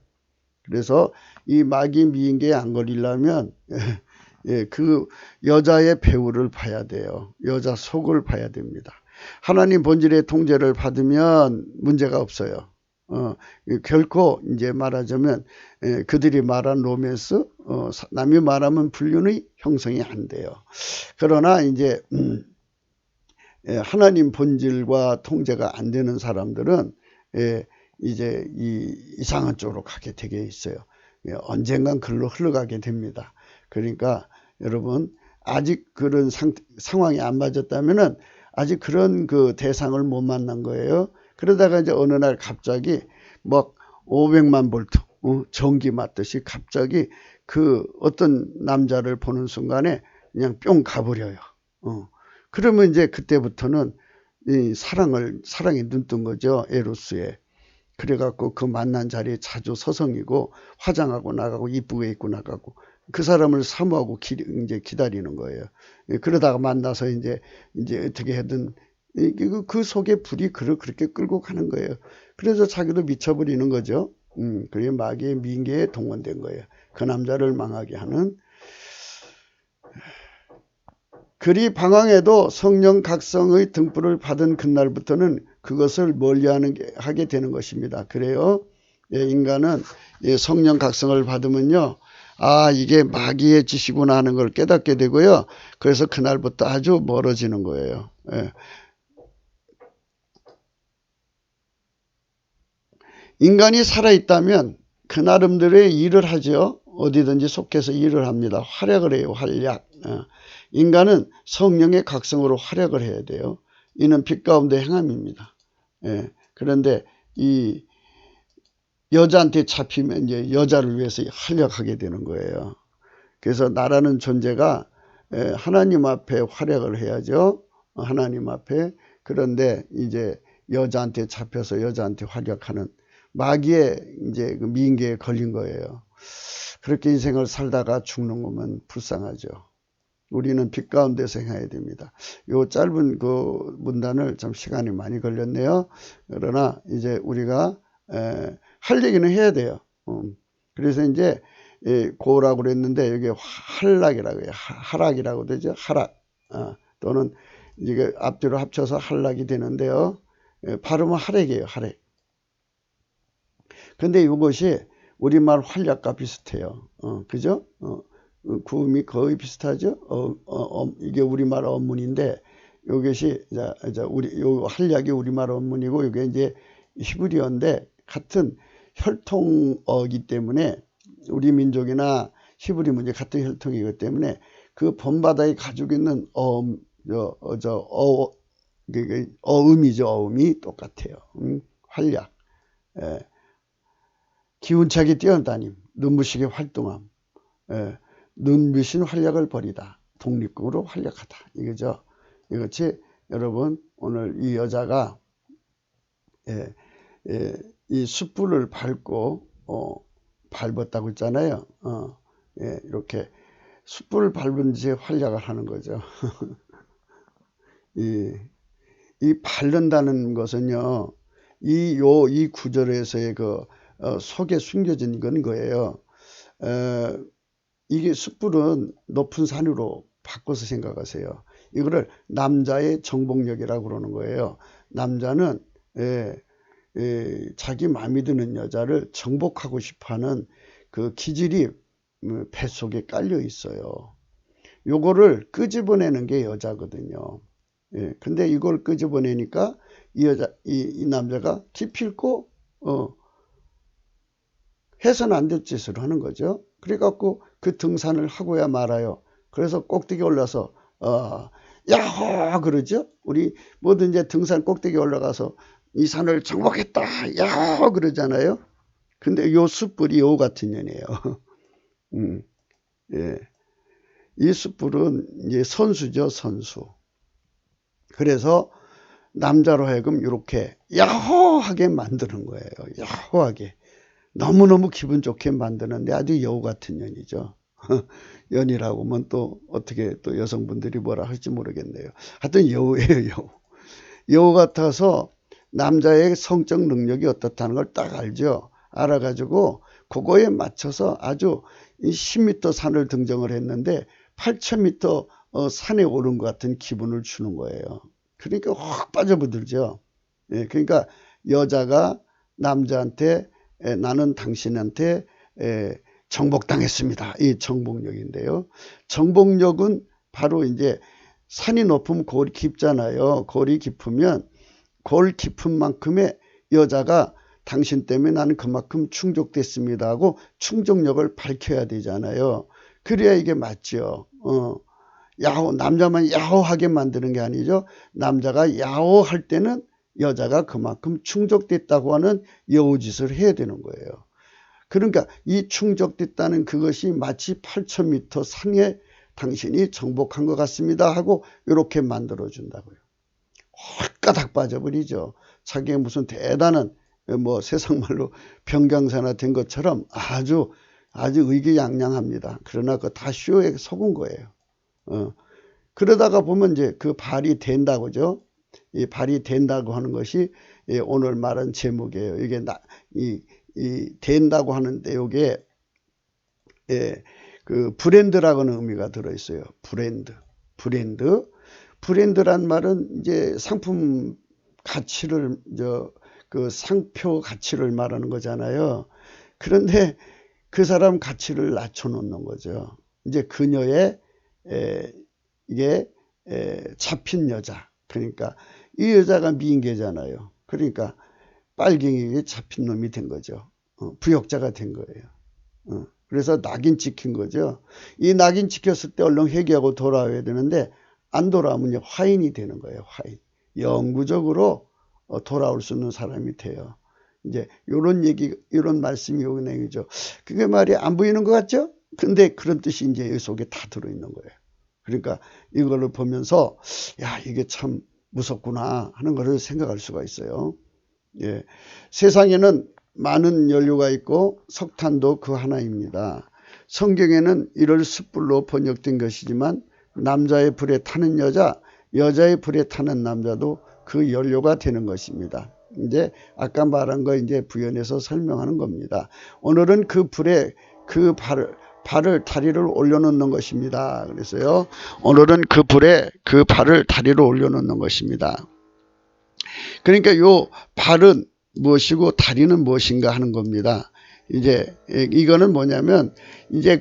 그래서 이 마귀 미인계에 안 걸리려면 그 여자의 배우를 봐야 돼요. 여자 속을 봐야 됩니다. 하나님 본질의 통제를 받으면 문제가 없어요. 결코 이제 말하자면 그들이 말한 로맨스, 남이 말하면 불륜의 형성이 안 돼요. 그러나 이제 하나님 본질과 통제가 안 되는 사람들은 이제 이상한 쪽으로 가게 되게 있어요. 언젠간 글로 흘러가게 됩니다. 그러니까 여러분 아직 그런 상황이 안 맞았다면은 아직 그런 그 대상을 못 만난 거예요. 그러다가 이제 어느 날 갑자기 막 500만 볼트 전기 맞듯이 갑자기 그 어떤 남자를 보는 순간에 그냥 뿅 가버려요. 그러면 이제 그때부터는 이 사랑에 눈뜬 거죠. 에로스에. 그래갖고 그 만난 자리에 자주 서성이고 화장하고 나가고 이쁘게 입고 나가고 그 사람을 사모하고 이제 기다리는 거예요. 그러다가 만나서 이제 어떻게 하든 그 속에 불이 그렇게 끌고 가는 거예요. 그래서 자기도 미쳐버리는 거죠. 그게 마귀의 민계에 동원된 거예요. 그 남자를 망하게 하는. 그리 방황해도 성령 각성의 등불을 받은 그날부터는 그것을 멀리하게 되는 것입니다. 그래요. 인간은 성령 각성을 받으면요. 아, 이게 마귀의 짓이구나 하는 걸 깨닫게 되고요. 그래서 그날부터 아주 멀어지는 거예요. 인간이 살아있다면 그 나름대로의 일을 하죠. 어디든지 속해서 일을 합니다. 활약을 해요. 활약. 인간은 성령의 각성으로 활약을 해야 돼요. 이는 빛 가운데 행함입니다. 그런데 이 여자한테 잡히면 이제 여자를 위해서 활약하게 되는 거예요. 그래서 나라는 존재가 하나님 앞에 활약을 해야죠. 하나님 앞에. 그런데 이제 여자한테 잡혀서 여자한테 활약하는 마귀의 이제 그 민계에 걸린 거예요. 그렇게 인생을 살다가 죽는 거면 불쌍하죠. 우리는 빛 가운데서 행해야 됩니다. 요 짧은 그 문단을 좀 시간이 많이 걸렸네요. 그러나 이제 우리가 할 얘기는 해야 돼요. 그래서 이제 고라고 그랬는데 여기 할락이라고 해요. 하락이라고 되죠. 하락. 또는 이게 앞뒤로 합쳐서 할락이 되는데요. 발음은 하락이에요. 하락. 근데 이것이 우리말 활약과 비슷해요. 그죠? 구음이 거의 비슷하죠. 이게 우리말 언문인데 이것이 요 할약이 우리말 언문이고 이게 이제 히브리어인데 같은 혈통어이기 때문에 우리 민족이나 히브리 문제 같은 혈통이기 때문에 그 본바다에 가지고 있는 어음이죠. 어음이 똑같아요. 활약. 기운차게 뛰어다님, 눈부시게 활동함, 눈부신 활약을 벌이다, 독립국으로 활약하다. 이거죠. 이것이 여러분 오늘 이 여자가 이 숯불을 밟고 밟았다고 했잖아요. 이렇게 숯불을 밟은 지 활약을 하는 거죠. 이 밟는다는 것은요, 이 구절에서의 그 속에 숨겨진 건 거예요. 이게 숯불은 높은 산으로 바꿔서 생각하세요. 이거를 남자의 정복력이라고 그러는 거예요. 남자는 자기 마음에 드는 여자를 정복하고 싶어하는 그 기질이 뱃속에 깔려 있어요. 요거를 끄집어내는 게 여자거든요. 근데 이걸 끄집어내니까 이 남자가 기필코 해서는 안 될 짓을 하는 거죠. 그래갖고 그 등산을 하고야 말아요. 그래서 꼭대기 올라서 야호 그러죠. 우리 뭐든 이제 등산 꼭대기 올라가서 이 산을 정복했다 야호 그러잖아요. 근데 요 숯불이 요 같은 년이에요. 이 숯불은 이제 선수죠. 선수. 그래서 남자로 하여금 이렇게 야호하게 만드는 거예요. 야호하게. 너무너무 기분 좋게 만드는데 아주 여우 같은 년이죠. 연이라고 하면 또 어떻게 또 여성분들이 뭐라 할지 모르겠네요. 하여튼 여우예요. 여우. 여우 같아서 남자의 성적 능력이 어떻다는 걸 딱 알죠. 알아가지고 그거에 맞춰서 아주 10m 산을 등정을 했는데 8,000m 산에 오른 것 같은 기분을 주는 거예요. 그러니까 확 빠져들죠. 그러니까 여자가 남자한테 나는 당신한테 정복당했습니다. 이 정복력인데요. 정복력은 바로 이제 산이 높으면 골이 깊잖아요. 골이 깊으면 골 깊은 만큼의 여자가 당신 때문에 나는 그만큼 충족됐습니다 하고 충족력을 밝혀야 되잖아요. 그래야 이게 맞죠. 남자만 야호하게 만드는 게 아니죠. 남자가 야호할 때는 여자가 그만큼 충족됐다고 하는 여우짓을 해야 되는 거예요. 그러니까 이 충족됐다는 그것이 마치 8,000m 산에 당신이 정복한 것 같습니다 하고 이렇게 만들어준다고요. 홀가닥 빠져버리죠. 자기가 무슨 대단한 세상 말로 병강사나 된 것처럼 아주 의기양양합니다. 그러나 그 다 쇼에 속은 거예요. 그러다가 보면 이제 그 발이 된다고죠. 이 발이 된다고 하는 것이 오늘 말한 제목이에요. 이게 이 된다고 하는데 이게 그 브랜드라고는 의미가 들어있어요. 브랜드란 말은 이제 상품 가치를 그 상표 가치를 말하는 거잖아요. 그런데 그 사람 가치를 낮춰놓는 거죠. 이제 그녀의 이게 잡힌 여자. 그러니까 이 여자가 미인계잖아요. 그러니까 빨갱이에 잡힌 놈이 된 거죠. 부역자가 된 거예요. 그래서 낙인 찍힌 거죠. 이 낙인 찍혔을 때 얼른 회개하고 돌아와야 되는데 안 돌아오면 화인이 되는 거예요. 화인. 영구적으로 돌아올 수 있는 사람이 돼요. 이제 이런 말씀이 여기 내용이죠. 그게 말이 안 보이는 것 같죠? 근데 그런 뜻이 이제 이 속에 다 들어있는 거예요. 그러니까 이거를 보면서 야, 이게 참 무섭구나 하는 것을 생각할 수가 있어요. 예. 세상에는 많은 연료가 있고 석탄도 그 하나입니다. 성경에는 이를 숯불로 번역된 것이지만 남자의 불에 타는 여자, 여자의 불에 타는 남자도 그 연료가 되는 것입니다. 이제 아까 말한 거 이제 부연해서 설명하는 겁니다. 오늘은 그 불에 그 다리를 올려놓는 것입니다. 그래서요, 오늘은 그 불에 그 다리를 올려놓는 것입니다. 그러니까 요 발은 무엇이고 다리는 무엇인가 하는 겁니다. 이제 이거는 뭐냐면 이제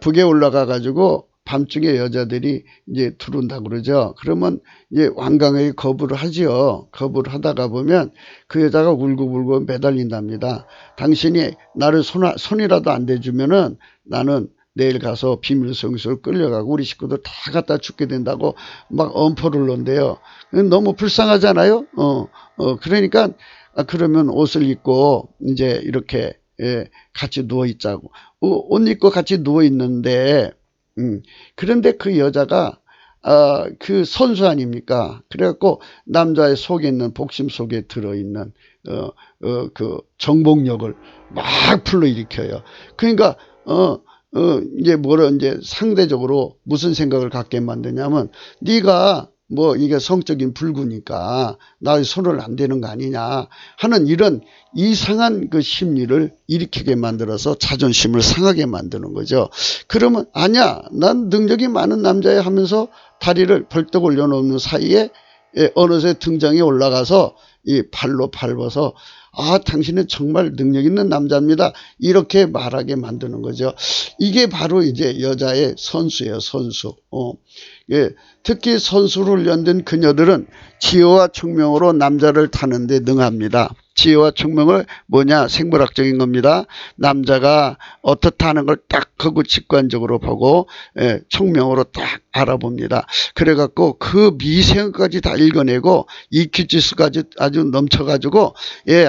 북에 올라가 가지고 밤중에 여자들이 이제 들어온다고 그러죠. 그러면 이제 완강하게 거부를 하지요. 거부를 하다가 보면 그 여자가 울고불고 매달린답니다. 당신이 나를 손이라도 안 대주면은 나는 내일 가서 비밀성수를 끌려가고 우리 식구들 다 갖다 죽게 된다고 막 엄포를 놓는데요. 너무 불쌍하잖아요. 그러니까 그러면 옷을 입고 이제 이렇게 같이 누워 있자고. 옷 입고 같이 누워 있는데 그런데 그 여자가 그 선수 아닙니까? 그래갖고 남자의 속에 있는 복심 속에 들어있는 그 정복력을 막 불러일으켜요. 그러니까 이제 상대적으로 무슨 생각을 갖게 만드냐면 네가 이게 성적인 불구니까 나의 손을 안 대는 거 아니냐 하는 이런 이상한 그 심리를 일으키게 만들어서 자존심을 상하게 만드는 거죠. 그러면 아니야, 난 능력이 많은 남자야 하면서 다리를 벌떡 올려놓는 사이에 어느새 등장에 올라가서 이 발로 밟아서 당신은 정말 능력 있는 남자입니다. 이렇게 말하게 만드는 거죠. 이게 바로 이제 여자의 선수예요, 선수. 특히 선수를 연든 그녀들은 지혜와 총명으로 남자를 타는데 능합니다. 지혜와 총명을 뭐냐? 생물학적인 겁니다. 남자가 어떻다 하는 걸 딱 하고 직관적으로 보고 총명으로 딱 알아봅니다. 그래갖고 그 미생까지 다 읽어내고 EQ 지수까지 아주 넘쳐가지고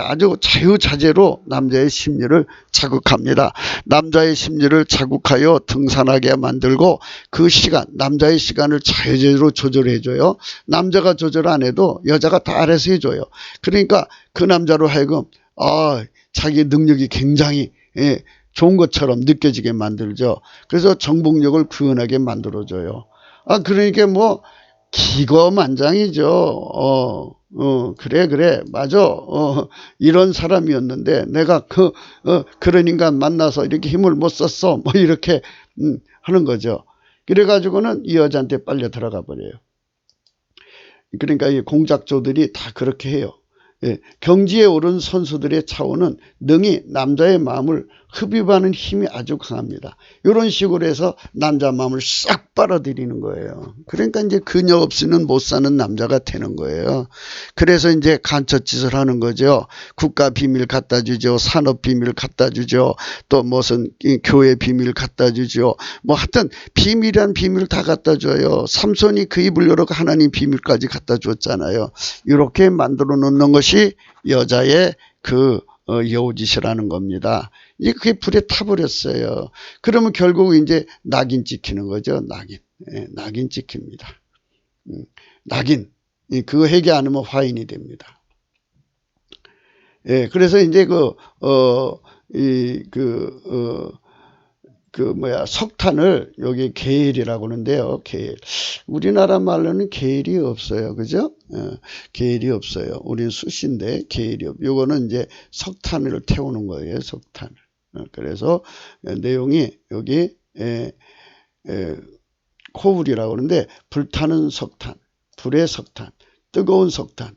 아주 자유자재로 남자의 심리를 자극합니다. 남자의 심리를 자극하여 등산하게 만들고 그 남자의 시간을 자유자재로 조절해줘요. 남자가 조절 안 해도 여자가 다 알아서 해줘요. 그러니까 그 남자로 하여금 자기 능력이 굉장히 좋은 것처럼 느껴지게 만들죠. 그래서 정복력을 구현하게 만들어줘요. 그러니까 기거만장이죠. 그래, 맞아. 이런 사람이었는데 내가 그런 인간 만나서 이렇게 힘을 못 썼어. 이렇게 하는 거죠. 그래가지고는 이 여자한테 빨려 들어가 버려요. 그러니까 이 공작조들이 다 그렇게 해요. 경지에 오른 선수들의 차원은 능히 남자의 마음을 흡입하는 힘이 아주 강합니다. 이런 식으로 해서 남자 마음을 싹 빨아들이는 거예요. 그러니까 이제 그녀 없이는 못 사는 남자가 되는 거예요. 그래서 이제 간첩짓을 하는 거죠. 국가 비밀 갖다 주죠. 산업 비밀 갖다 주죠. 또 무슨 교회 비밀 갖다 주죠. 뭐 하여튼 비밀이란 비밀 다 갖다 줘요. 삼손이 그 입을 열어 하나님 비밀까지 갖다 줬잖아요. 이렇게 만들어 놓는 것이 여자의 그 여우짓이라는 겁니다. 이제 그게 불에 타버렸어요. 그러면 결국 이제 낙인 찍히는 거죠. 낙인. 예, 낙인 찍힙니다. 낙인. 그거 해결 안 하면 화인이 됩니다. 예, 그래서 이제 석탄을 여기 계일이라고 하는데요. 계일. 우리나라 말로는 계일이 없어요. 그죠? 계일이 없어요. 우리는 숯인데 계일이 없어요. 요거는 이제 석탄을 태우는 거예요. 석탄을. 그래서 내용이 여기 코울이라고 하는데 불타는 석탄, 불의 석탄, 뜨거운 석탄.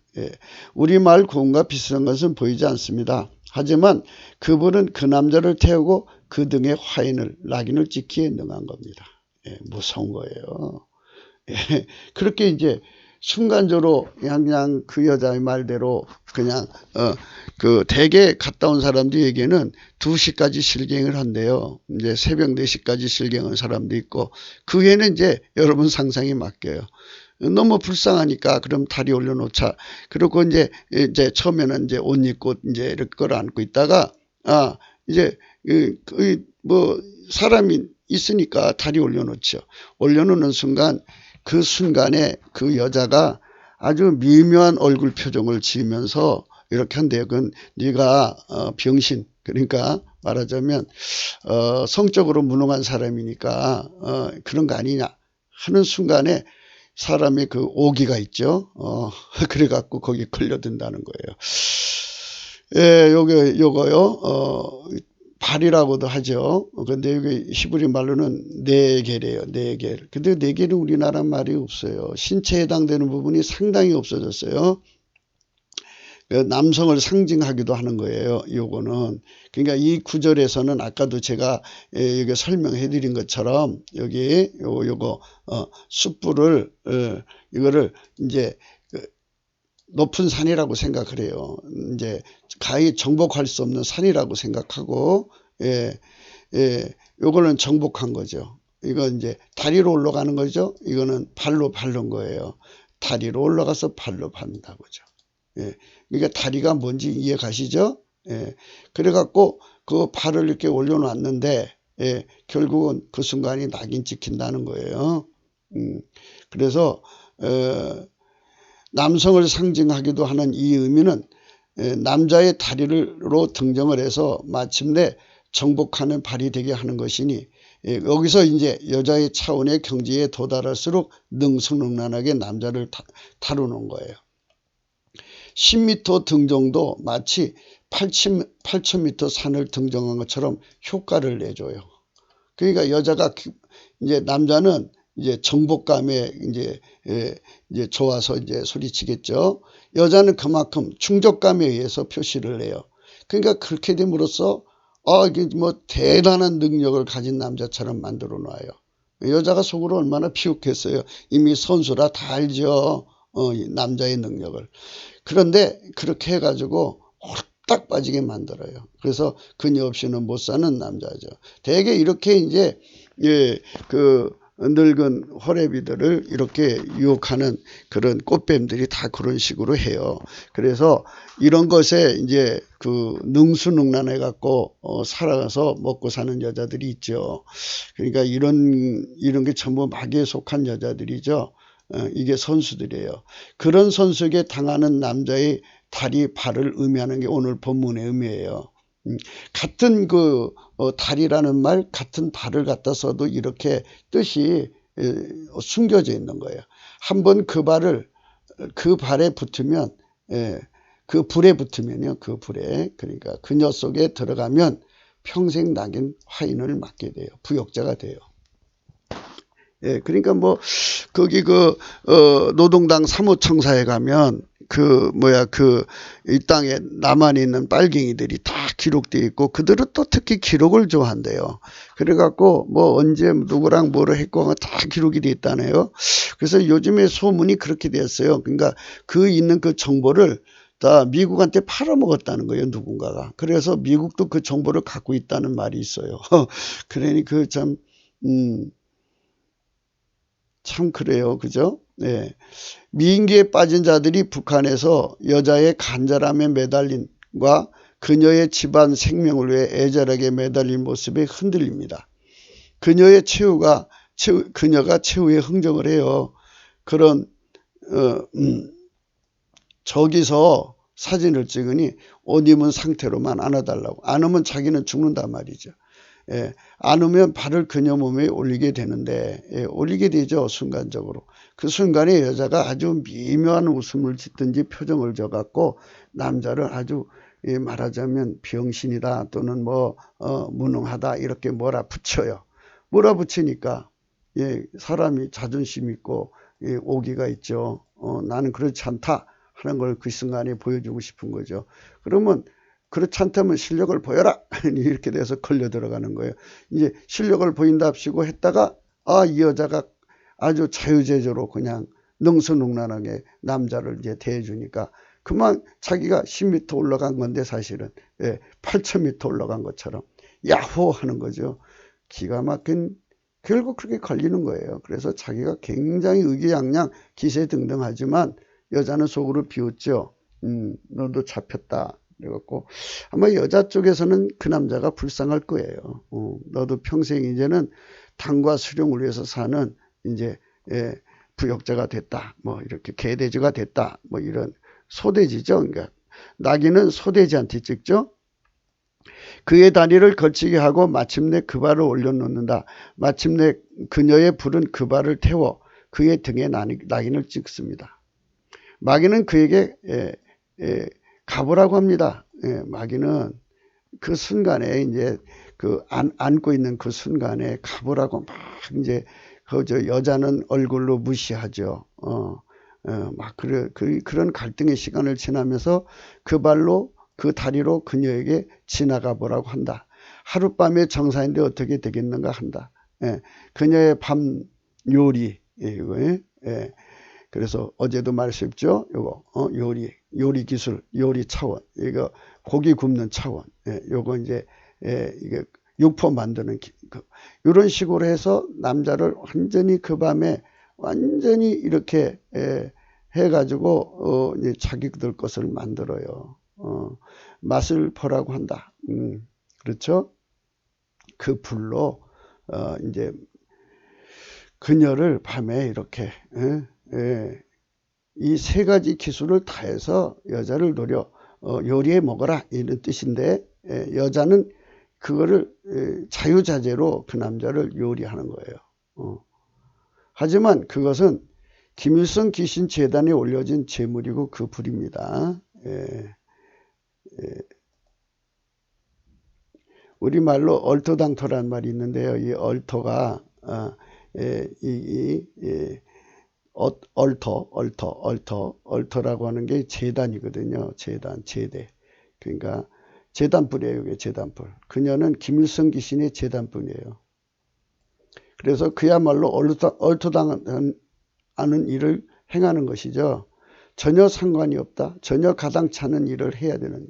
우리말 구원과 비슷한 것은 보이지 않습니다. 하지만 그분은 그 남자를 태우고 그 등에 화인을, 낙인을 찍기에 능한 겁니다. 무서운 거예요. 그렇게 이제 순간적으로 그냥 그 여자의 말대로 그냥 그 대개 갔다 온 사람들에게는 2시까지 실갱을 한대요. 이제 새벽 4시까지 실갱한 사람도 있고 그 외에는 이제 여러분 상상이 맡겨요. 너무 불쌍하니까 그럼 다리 올려놓자. 그리고 이제 처음에는 이제 옷 입고 이제 이렇게 끌어안고 있다가 이제 뭐 사람이 있으니까 다리 올려놓죠. 올려놓는 순간 그 순간에 그 여자가 아주 미묘한 얼굴 표정을 지으면서 이렇게 한대요. 그건 네가 병신, 그러니까 말하자면 성적으로 무능한 사람이니까 그런 거 아니냐 하는 순간에 사람의 그 오기가 있죠. 그래갖고 거기 걸려든다는 거예요. 예, 요거요. 발이라고도 하죠. 근데 여기 히브리 말로는 네겔이에요. 네겔. 근데 네겔은 우리나라 말이 없어요. 신체에 해당되는 부분이 상당히 없어졌어요. 남성을 상징하기도 하는 거예요. 요거는. 그러니까 이 구절에서는 아까도 제가 여기 설명해 드린 것처럼 여기 요거 숯불을 이거를 이제 높은 산이라고 생각을 해요. 이제 가히 정복할 수 없는 산이라고 생각하고 요거는 정복한 거죠. 이거 이제 다리로 올라가는 거죠. 이거는 발로 밟는 거예요. 다리로 올라가서 발로 밟는다 거죠. 그러니까 다리가 뭔지 이해 가시죠? 그래갖고 그 발을 이렇게 올려놨는데 결국은 그 순간이 낙인 찍힌다는 거예요. 그래서 남성을 상징하기도 하는 이 의미는 남자의 다리로 등정을 해서 마침내 정복하는 발이 되게 하는 것이니 여기서 이제 여자의 차원의 경지에 도달할수록 능수능란하게 남자를 다루는 거예요. 10m 등정도 마치 8,000m 산을 등정한 것처럼 효과를 내줘요. 그러니까 여자가 이제 남자는 이제 정복감에 이제 좋아서 이제 소리치겠죠. 여자는 그만큼 충족감에 의해서 표시를 해요. 그러니까 그렇게 됨으로써 이게 뭐 대단한 능력을 가진 남자처럼 만들어 놔요. 여자가 속으로 얼마나 비웃겠어요. 이미 선수라 다 알죠. 남자의 능력을. 그런데 그렇게 해가지고 홀딱 빠지게 만들어요. 그래서 그녀 없이는 못 사는 남자죠. 대개 이렇게 이제 그 늙은 호레비들을 이렇게 유혹하는 그런 꽃뱀들이 다 그런 식으로 해요. 그래서 이런 것에 이제 그 능수능란해 갖고 살아가서 먹고 사는 여자들이 있죠. 그러니까 이런 게 전부 마귀에 속한 여자들이죠. 이게 선수들이에요. 그런 선수에게 당하는 남자의 다리, 발을 의미하는 게 오늘 본문의 의미예요. 같은 그 다리라는 말, 같은 발을 갖다 써도 이렇게 뜻이 숨겨져 있는 거예요. 한번 그 발에 붙으면, 그 불에 붙으면요, 그 불에, 그러니까 그녀 속에 들어가면 평생 낙인 화인을 맞게 돼요. 부역자가 돼요. 그러니까 뭐 거기 노동당 사무청사에 가면 이 땅에 남한에 있는 빨갱이들이 다 기록되어 있고, 그들은 또 특히 기록을 좋아한대요. 그래갖고, 언제 누구랑 뭐를 했고, 다 기록이 되어 있다네요. 그래서 요즘에 소문이 그렇게 됐어요. 그러니까 그 있는 그 정보를 다 미국한테 팔아먹었다는 거예요, 누군가가. 그래서 미국도 그 정보를 갖고 있다는 말이 있어요. 그러니 참 그래요. 그죠? 네. 미인기에 빠진 자들이 북한에서 여자의 간절함에 매달린과 그녀의 집안 생명을 위해 애절하게 매달린 모습에 흔들립니다. 그녀가 최후의 흥정을 해요. 그런 저기서 사진을 찍으니 옷 입은 상태로만 안아달라고. 안으면 자기는 죽는단 말이죠. 예, 안으면 발을 그녀 몸에 올리게 되는데, 올리게 되죠, 순간적으로. 그 순간에 여자가 아주 미묘한 웃음을 짓든지 표정을 져갖고 남자를 아주 말하자면 병신이다 또는 무능하다 이렇게 몰아붙여요. 몰아붙이니까 사람이 자존심 있고 오기가 있죠. 나는 그렇지 않다 하는 걸 그 순간에 보여주고 싶은 거죠. 그러면 그렇지 않다면 실력을 보여라 이렇게 돼서 걸려 들어가는 거예요. 이제 실력을 보인답시고 했다가 이 여자가 아주 자유제조로 그냥 능수능란하게 남자를 이제 대해주니까 그만 자기가 10m 올라간 건데 사실은 8,000m 올라간 것처럼 야호 하는 거죠. 기가 막힌 결국 그렇게 걸리는 거예요. 그래서 자기가 굉장히 의기양양 기세등등하지만 여자는 속으로 비웃죠. 너도 잡혔다. 그래갖고 아마 여자 쪽에서는 그 남자가 불쌍할 거예요. 너도 평생 이제는 당과 수령을 위해서 사는 이제 부역자가 됐다. 이렇게 개돼지가 됐다. 이런 소돼지죠. 그러니까 낙인은 소돼지한테 찍죠. 그의 다리를 걸치게 하고 마침내 그 발을 올려놓는다. 마침내 그녀의 불은 그 발을 태워 그의 등에 낙인을 찍습니다. 마귀는 그에게 가보라고 합니다. 마귀는 그 순간에 이제 안고 있는 그 순간에 가보라고 막 이제 여자는 얼굴로 무시하죠. 그런 갈등의 시간을 지나면서 그 발로 그 다리로 그녀에게 지나가 보라고 한다. 하룻밤의 정사인데 어떻게 되겠는가 한다. 그녀의 밤 요리 그래서 어제도 말씀했죠. 요거 요리 기술, 요리 차원, 이거 고기 굽는 차원, 요거 이제 이게 육포 만드는 이런 식으로 해서 남자를 완전히 그 밤에 완전히 이렇게 해가지고 이제 자기들 것을 만들어요. 맛을 보라고 한다. 그렇죠? 그 불로 이제 그녀를 밤에 이렇게 이 세 가지 기술을 다해서 여자를 노려 요리해 먹어라 이런 뜻인데 여자는 그거를 자유자재로 그 남자를 요리하는 거예요. 하지만 그것은 김일성 귀신 재단에 올려진 제물이고 그 불입니다. 우리말로 얼토당토란 말이 있는데요. 이 얼토가 얼터라고 하는 게 재단이거든요. 제대. 그러니까 재단불이에요. 이게 재단불. 그녀는 김일성 귀신의 재단불이에요. 그래서 그야말로 얼토당하는 일을 행하는 것이죠. 전혀 상관이 없다. 전혀 가당치 않은 일을 해야 되는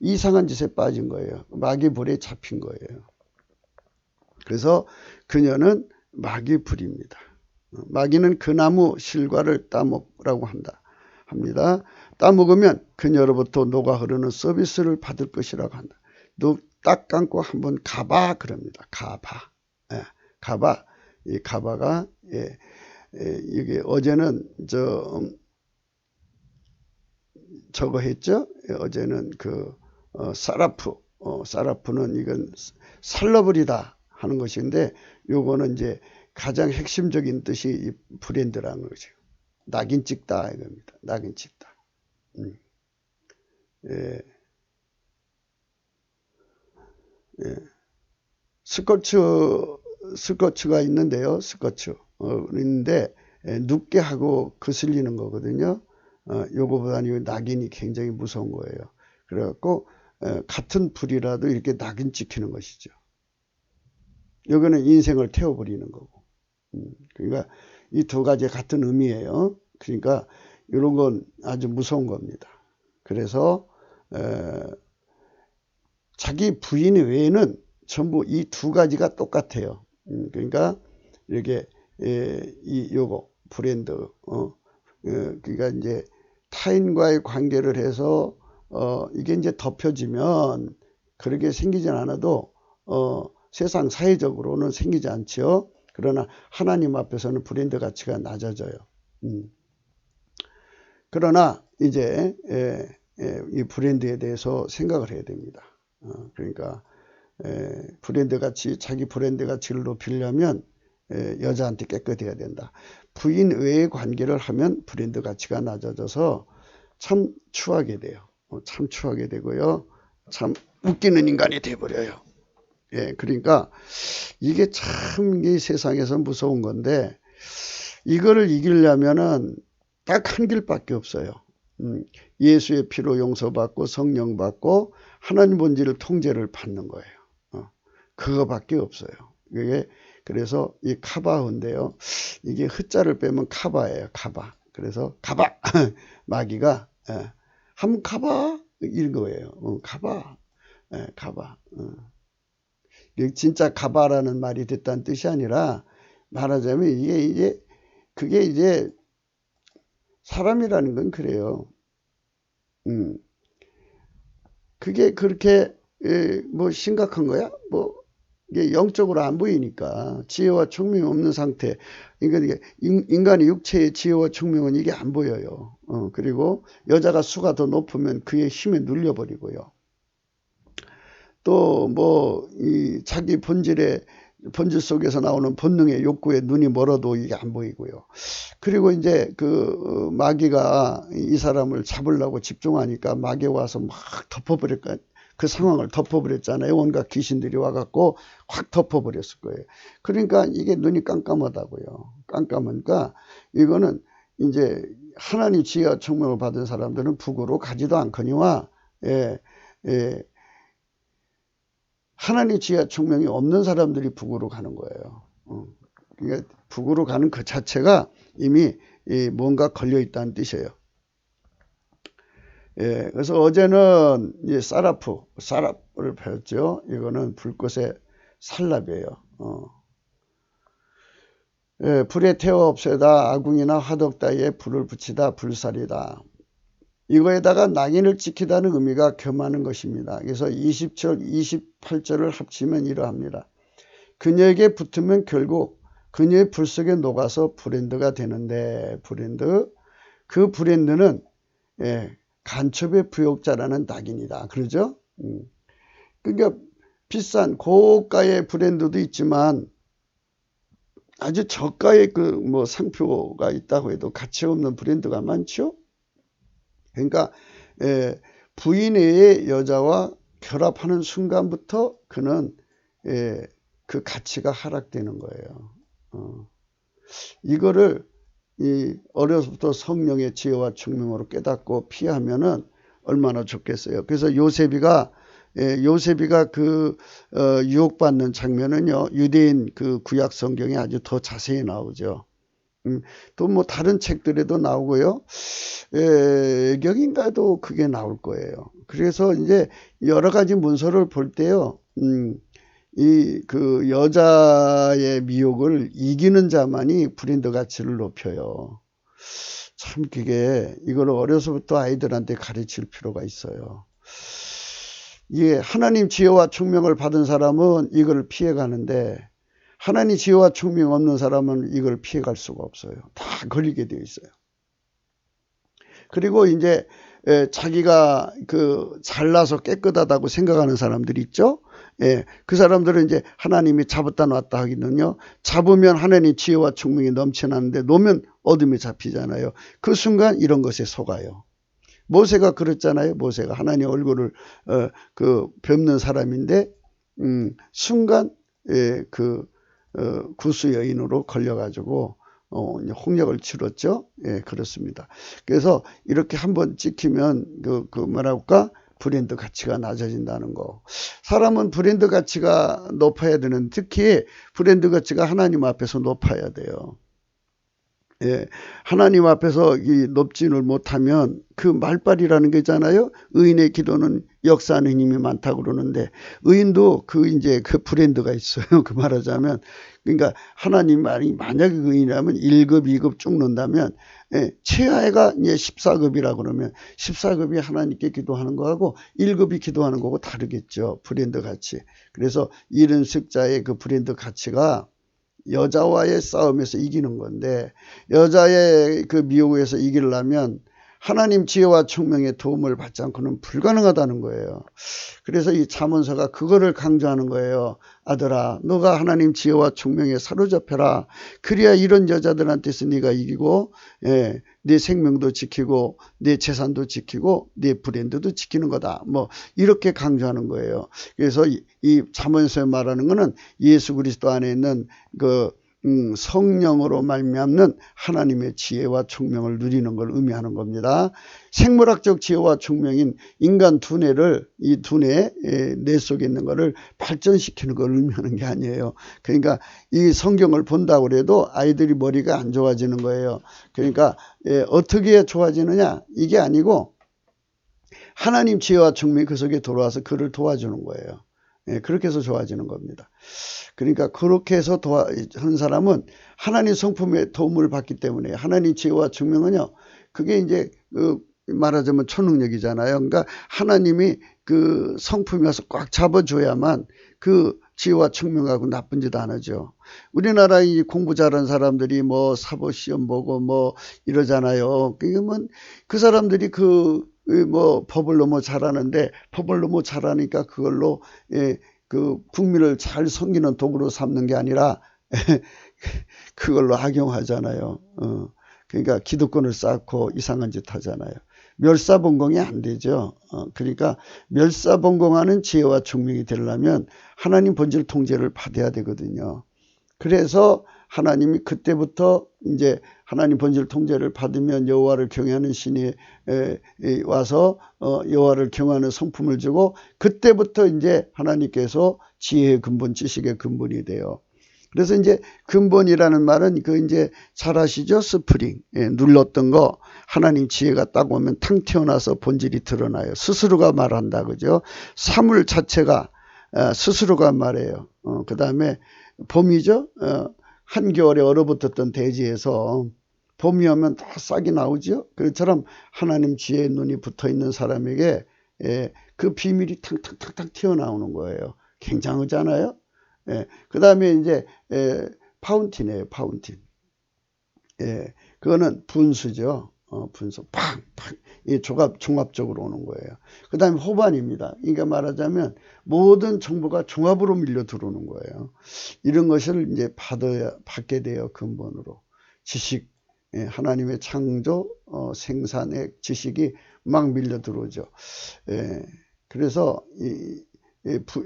이상한 짓에 빠진 거예요. 마귀불에 잡힌 거예요. 그래서 그녀는 마귀불입니다. 마귀는 그 나무 실과를 따먹으라고 합니다. 따먹으면 그녀로부터 녹아 흐르는 서비스를 받을 것이라고 한다. 너 딱 감고 한번 가봐 그럽니다. 가봐. 가봐. 이 가봐가 이게 어제는 저거 했죠. 어제는 사라프는 이건 살러버리다 하는 것인데 요거는 이제 가장 핵심적인 뜻이 이 브랜드라는 거죠. 낙인 찍다 이겁니다. 낙인 찍다. 스커츠가 있는데요. 스커츠 있는데 눕게 하고 거슬리는 거거든요. 요거보다는 이 낙인이 굉장히 무서운 거예요. 그래갖고 같은 불이라도 이렇게 낙인 찍히는 것이죠. 요거는 인생을 태워버리는 거고. 그러니까 이 두 가지 같은 의미예요. 그러니까 이런 건 아주 무서운 겁니다. 그래서 자기 부인 외에는 전부 이 두 가지가 똑같아요. 그러니까 이렇게 요거 브랜드 그러니까 이제 타인과의 관계를 해서 이게 이제 덮여지면 그렇게 생기진 않아도 세상 사회적으로는 생기지 않죠. 그러나 하나님 앞에서는 브랜드 가치가 낮아져요. 그러나 이제 이 브랜드에 대해서 생각을 해야 됩니다. 그러니까 브랜드 가치, 자기 브랜드 가치를 높이려면 여자한테 깨끗해야 된다. 부인 외의 관계를 하면 브랜드 가치가 낮아져서 참 추하게 돼요. 참 추하게 되고요. 참 웃기는 인간이 돼버려요. 그러니까 이게 참 이 세상에서 무서운 건데 이거를 이기려면은 딱 한 길밖에 없어요. 예수의 피로 용서받고 성령 받고 하나님 본질을 통제를 받는 거예요. 그거밖에 없어요. 이게 그래서 이 카바흐인데요. 이게 흐자를 빼면 카바예요. 카바. 그래서 카바 마귀가 한번 가봐 이런 거예요. 가봐. 가봐. 진짜 가봐라는 말이 됐다는 뜻이 아니라 말하자면 그게 이제 사람이라는 건 그래요. 그게 그렇게 뭐 심각한 거야? 뭐 이게 영적으로 안 보이니까 지혜와 총명이 없는 상태. 그러니까 인간의 육체의 지혜와 총명은 이게 안 보여요. 그리고 여자가 수가 더 높으면 그의 힘에 눌려버리고요. 또 뭐 이 자기 본질 속에서 나오는 본능의 욕구에 눈이 멀어도 이게 안 보이고요. 그리고 이제 그 마귀가 이 사람을 잡으려고 집중하니까 마귀 와서 막 덮어버릴까. 그 상황을 덮어버렸잖아요. 온갖 귀신들이 와갖고 확 덮어버렸을 거예요. 그러니까 이게 눈이 깜깜하다고요. 깜깜하니까 이거는 이제 하나님 지혜와 총명을 받은 사람들은 북으로 가지도 않거니와 하나님 지혜와 총명이 없는 사람들이 북으로 가는 거예요. 그러니까 북으로 가는 그 자체가 이미 뭔가 걸려있다는 뜻이에요. 그래서 어제는 이제 사랍을 배웠죠. 이거는 불꽃의 산랍이에요. 불에 태워 없애다, 아궁이나 화덕 따위에 불을 붙이다, 불살이다. 이거에다가 낙인을 찍히다는 의미가 겸하는 것입니다. 그래서 20절, 28절을 합치면 이러합니다. 그녀에게 붙으면 결국 그녀의 불 속에 녹아서 브랜드가 되는데, 그 브랜드는 간첩의 부역자라는 낙인이다. 그러죠? 그러니까 비싼 고가의 브랜드도 있지만 아주 저가의 그 뭐 상표가 있다고 해도 가치 없는 브랜드가 많죠. 그러니까 부인의 여자와 결합하는 순간부터 그는 그 가치가 하락되는 거예요. 이거를 어려서부터 성령의 지혜와 총명으로 깨닫고 피하면은 얼마나 좋겠어요. 그래서 요셉이가 그 유혹받는 장면은요, 유대인 그 구약 성경에 아주 더 자세히 나오죠. 또 뭐 다른 책들에도 나오고요. 애경인가도 그게 나올 거예요. 그래서 이제 여러 가지 문서를 볼 때요, 그 여자의 미혹을 이기는 자만이 브랜드 가치를 높여요. 참 이걸 어려서부터 아이들한테 가르칠 필요가 있어요. 이게 하나님 지혜와 총명을 받은 사람은 이걸 피해가는데 하나님 지혜와 총명 없는 사람은 이걸 피해갈 수가 없어요. 다 걸리게 되어 있어요. 그리고 이제 자기가 그 잘나서 깨끗하다고 생각하는 사람들이 있죠. 그 사람들은 이제 하나님이 잡았다 놨다 하기는요, 잡으면 하나님 지혜와 총명이 넘쳐나는데 놓으면 어둠에 잡히잖아요. 그 순간 이런 것에 속아요. 모세가 그랬잖아요. 모세가 하나님 얼굴을 뵙는 사람인데 순간 그 구수 여인으로 걸려가지고 이제 홍역을 치렀죠. 예, 그렇습니다. 그래서 이렇게 한번 찍히면 그 뭐랄까 브랜드 가치가 낮아진다는 거. 사람은 브랜드 가치가 높아야 되는, 특히 브랜드 가치가 하나님 앞에서 높아야 돼요. 예, 하나님 앞에서 이 높지를 못하면 그 말발이라는 게 있잖아요. 의인의 기도는 역사하는 힘이 많다고 그러는데, 의인도 이제 그 브랜드가 있어요. 그 말하자면. 그러니까 하나님 말이 만약에 의인이라면 1급, 2급 쭉 넣는다면, 예, 최하가 이제 14급이라고 그러면 14급이 하나님께 기도하는 거하고 1급이 기도하는 거하고 다르겠죠. 브랜드 가치. 그래서 70석자의 그 브랜드 가치가 여자와의 싸움에서 이기는 건데, 여자의 그 미혹에서 이기려면 하나님 지혜와 총명의 도움을 받지 않고는 불가능하다는 거예요. 그래서 이 잠언서가 그거를 강조하는 거예요. 아들아, 너가 하나님 지혜와 총명에 사로잡혀라. 그래야 이런 여자들한테서 네가 이기고, 예, 네 생명도 지키고 네 재산도 지키고 네 브랜드도 지키는 거다. 뭐 이렇게 강조하는 거예요. 그래서 이 잠언서에 말하는 거는 예수 그리스도 안에 있는 그 성령으로 말미암는 하나님의 지혜와 총명을 누리는 걸 의미하는 겁니다. 생물학적 지혜와 총명인 인간 두뇌를, 이 두뇌, 뇌 속에 있는 거를 발전시키는 걸 의미하는 게 아니에요. 그러니까 이 성경을 본다고 해도 아이들이 머리가 안 좋아지는 거예요. 그러니까 어떻게 좋아지느냐, 이게 아니고 하나님 지혜와 총명이 그 속에 들어와서 그를 도와주는 거예요. 그렇게 해서 좋아지는 겁니다. 그러니까 그렇게 해서 한 사람은 하나님 성품의 도움을 받기 때문에, 하나님 지혜와 총명은요, 그게 이제 말하자면 초능력이잖아요. 그러니까 하나님이 그 성품이 와서 꽉 잡아줘야만 그 지혜와 총명하고 나쁜 짓 안 하죠. 우리나라 이 공부 잘하는 사람들이 뭐 사법 시험 보고 뭐 이러잖아요. 그러면 그 사람들이 뭐 법을 너무 잘하는데, 법을 너무 잘하니까 그걸로 그 국민을 잘 섬기는 도구로 삼는 게 아니라 그걸로 악용하잖아요. 그러니까 기득권을 쌓고 이상한 짓 하잖아요. 멸사봉공이 안 되죠. 그러니까 멸사봉공하는 지혜와 총명이 되려면 하나님 본질 통제를 받아야 되거든요. 그래서 하나님이 그때부터 이제 하나님 본질 통제를 받으면 여호와를 경외하는 신이 와서 여호와를 경외하는 성품을 주고, 그때부터 이제 하나님께서 지혜의 근본, 지식의 근본이 돼요. 그래서 이제 근본이라는 말은 이제 잘 아시죠? 스프링, 눌렀던 거, 하나님 지혜가 딱 오면 탕 튀어나와서 본질이 드러나요. 스스로가 말한다, 그죠? 사물 자체가 스스로가 말해요. 그 다음에 봄이죠. 한겨울에 얼어붙었던 대지에서 봄이 오면 다 싹이 나오죠. 그처럼 하나님 지혜의 눈이 붙어있는 사람에게 그 비밀이 탕탕탕탕 튀어나오는 거예요. 굉장하잖아요. 그 다음에 이제 파운틴이에요. 파운틴. 그거는 분수죠. 분수 팡팡, 이 종합적으로 오는 거예요. 그 다음에 호반입니다. 그러니까 말하자면 모든 정보가 종합으로 밀려 들어오는 거예요. 이런 것을 이제 받게 돼요. 근본으로. 지식, 하나님의 창조, 생산의 지식이 막 밀려 들어오죠. 그래서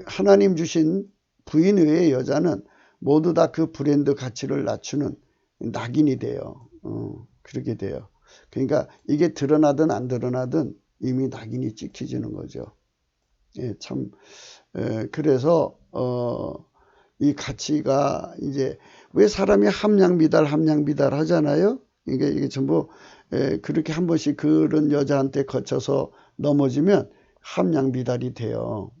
하나님 주신 부인 외의 여자는 모두 다 그 브랜드 가치를 낮추는 낙인이 돼요. 그렇게 돼요. 그러니까 이게 드러나든 안 드러나든 이미 낙인이 찍혀지는 거죠. 그래서 이 가치가 이제 왜 사람이 함량미달 하잖아요. 이게 전부 그렇게 한 번씩 그런 여자한테 거쳐서 넘어지면 함량미달이 돼요.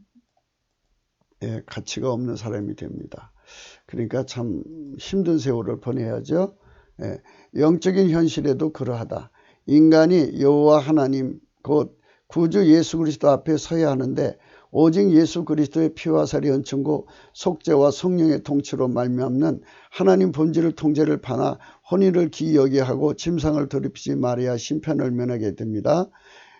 가치가 없는 사람이 됩니다. 그러니까 참 힘든 세월을 보내야죠. 영적인 현실에도 그러하다. 인간이 여호와 하나님 곧 구주 예수 그리스도 앞에 서야 하는데, 오직 예수 그리스도의 피와 살이 얹힌고 속죄와 성령의 통치로 말미암는 하나님 본질을 통제를 받아 혼인을 기이하게 하고 침상을 더럽히지 말아야 심판을 면하게 됩니다.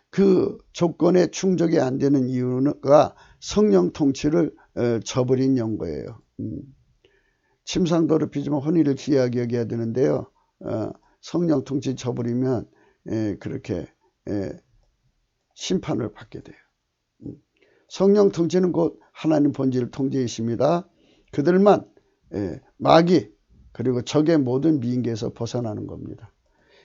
그 조건에 충족이 안 되는 이유가 성령 통치를 저버린 연고예요. 침상 더럽히지만 혼인을 기이하게 여겨야 되는데요. 성령 통치 저버리면 그렇게 심판을 받게 돼요. 성령 통치는 곧 하나님 본질 통제이십니다. 그들만 마귀, 그리고 적의 모든 미인계에서 벗어나는 겁니다.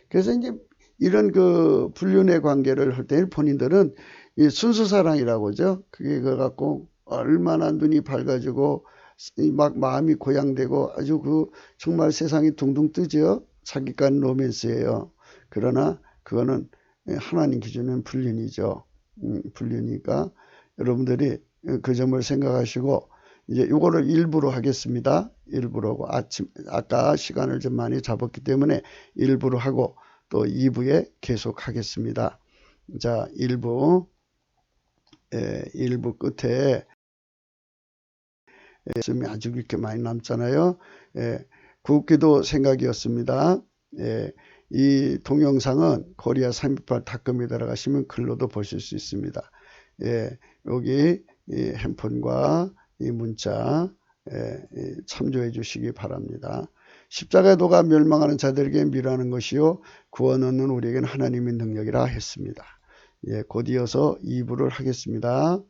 그래서 이제 이런 그 불륜의 관계를 할 때 본인들은 이 순수사랑이라고 하죠. 그게 그 갖고 얼마나 눈이 밝아지고 막 마음이 고양되고 아주 그 정말 세상이 둥둥 뜨죠. 사기간 로맨스예요. 그러나 그거는 하나님 기준은 불륜이죠. 불륜이니까 여러분들이 그 점을 생각하시고 이제 이거를 일부로 하겠습니다. 일부로 하고 아까 시간을 좀 많이 잡았기 때문에 일부로 하고 또 2부에 계속 하겠습니다. 자, 1부 끝에 말씀이 아주 이렇게 많이 남잖아요. 국기도 생각이었습니다. 이 동영상은 코리아 368.com에 들어가시면 글로도 보실 수 있습니다. 여기 이 핸폰과 이 문자 참조해 주시기 바랍니다. 십자가의 도가 멸망하는 자들에게 미라는 것이요 구원 얻는 우리에게는 하나님의 능력이라 했습니다. 곧 이어서 2부를 하겠습니다.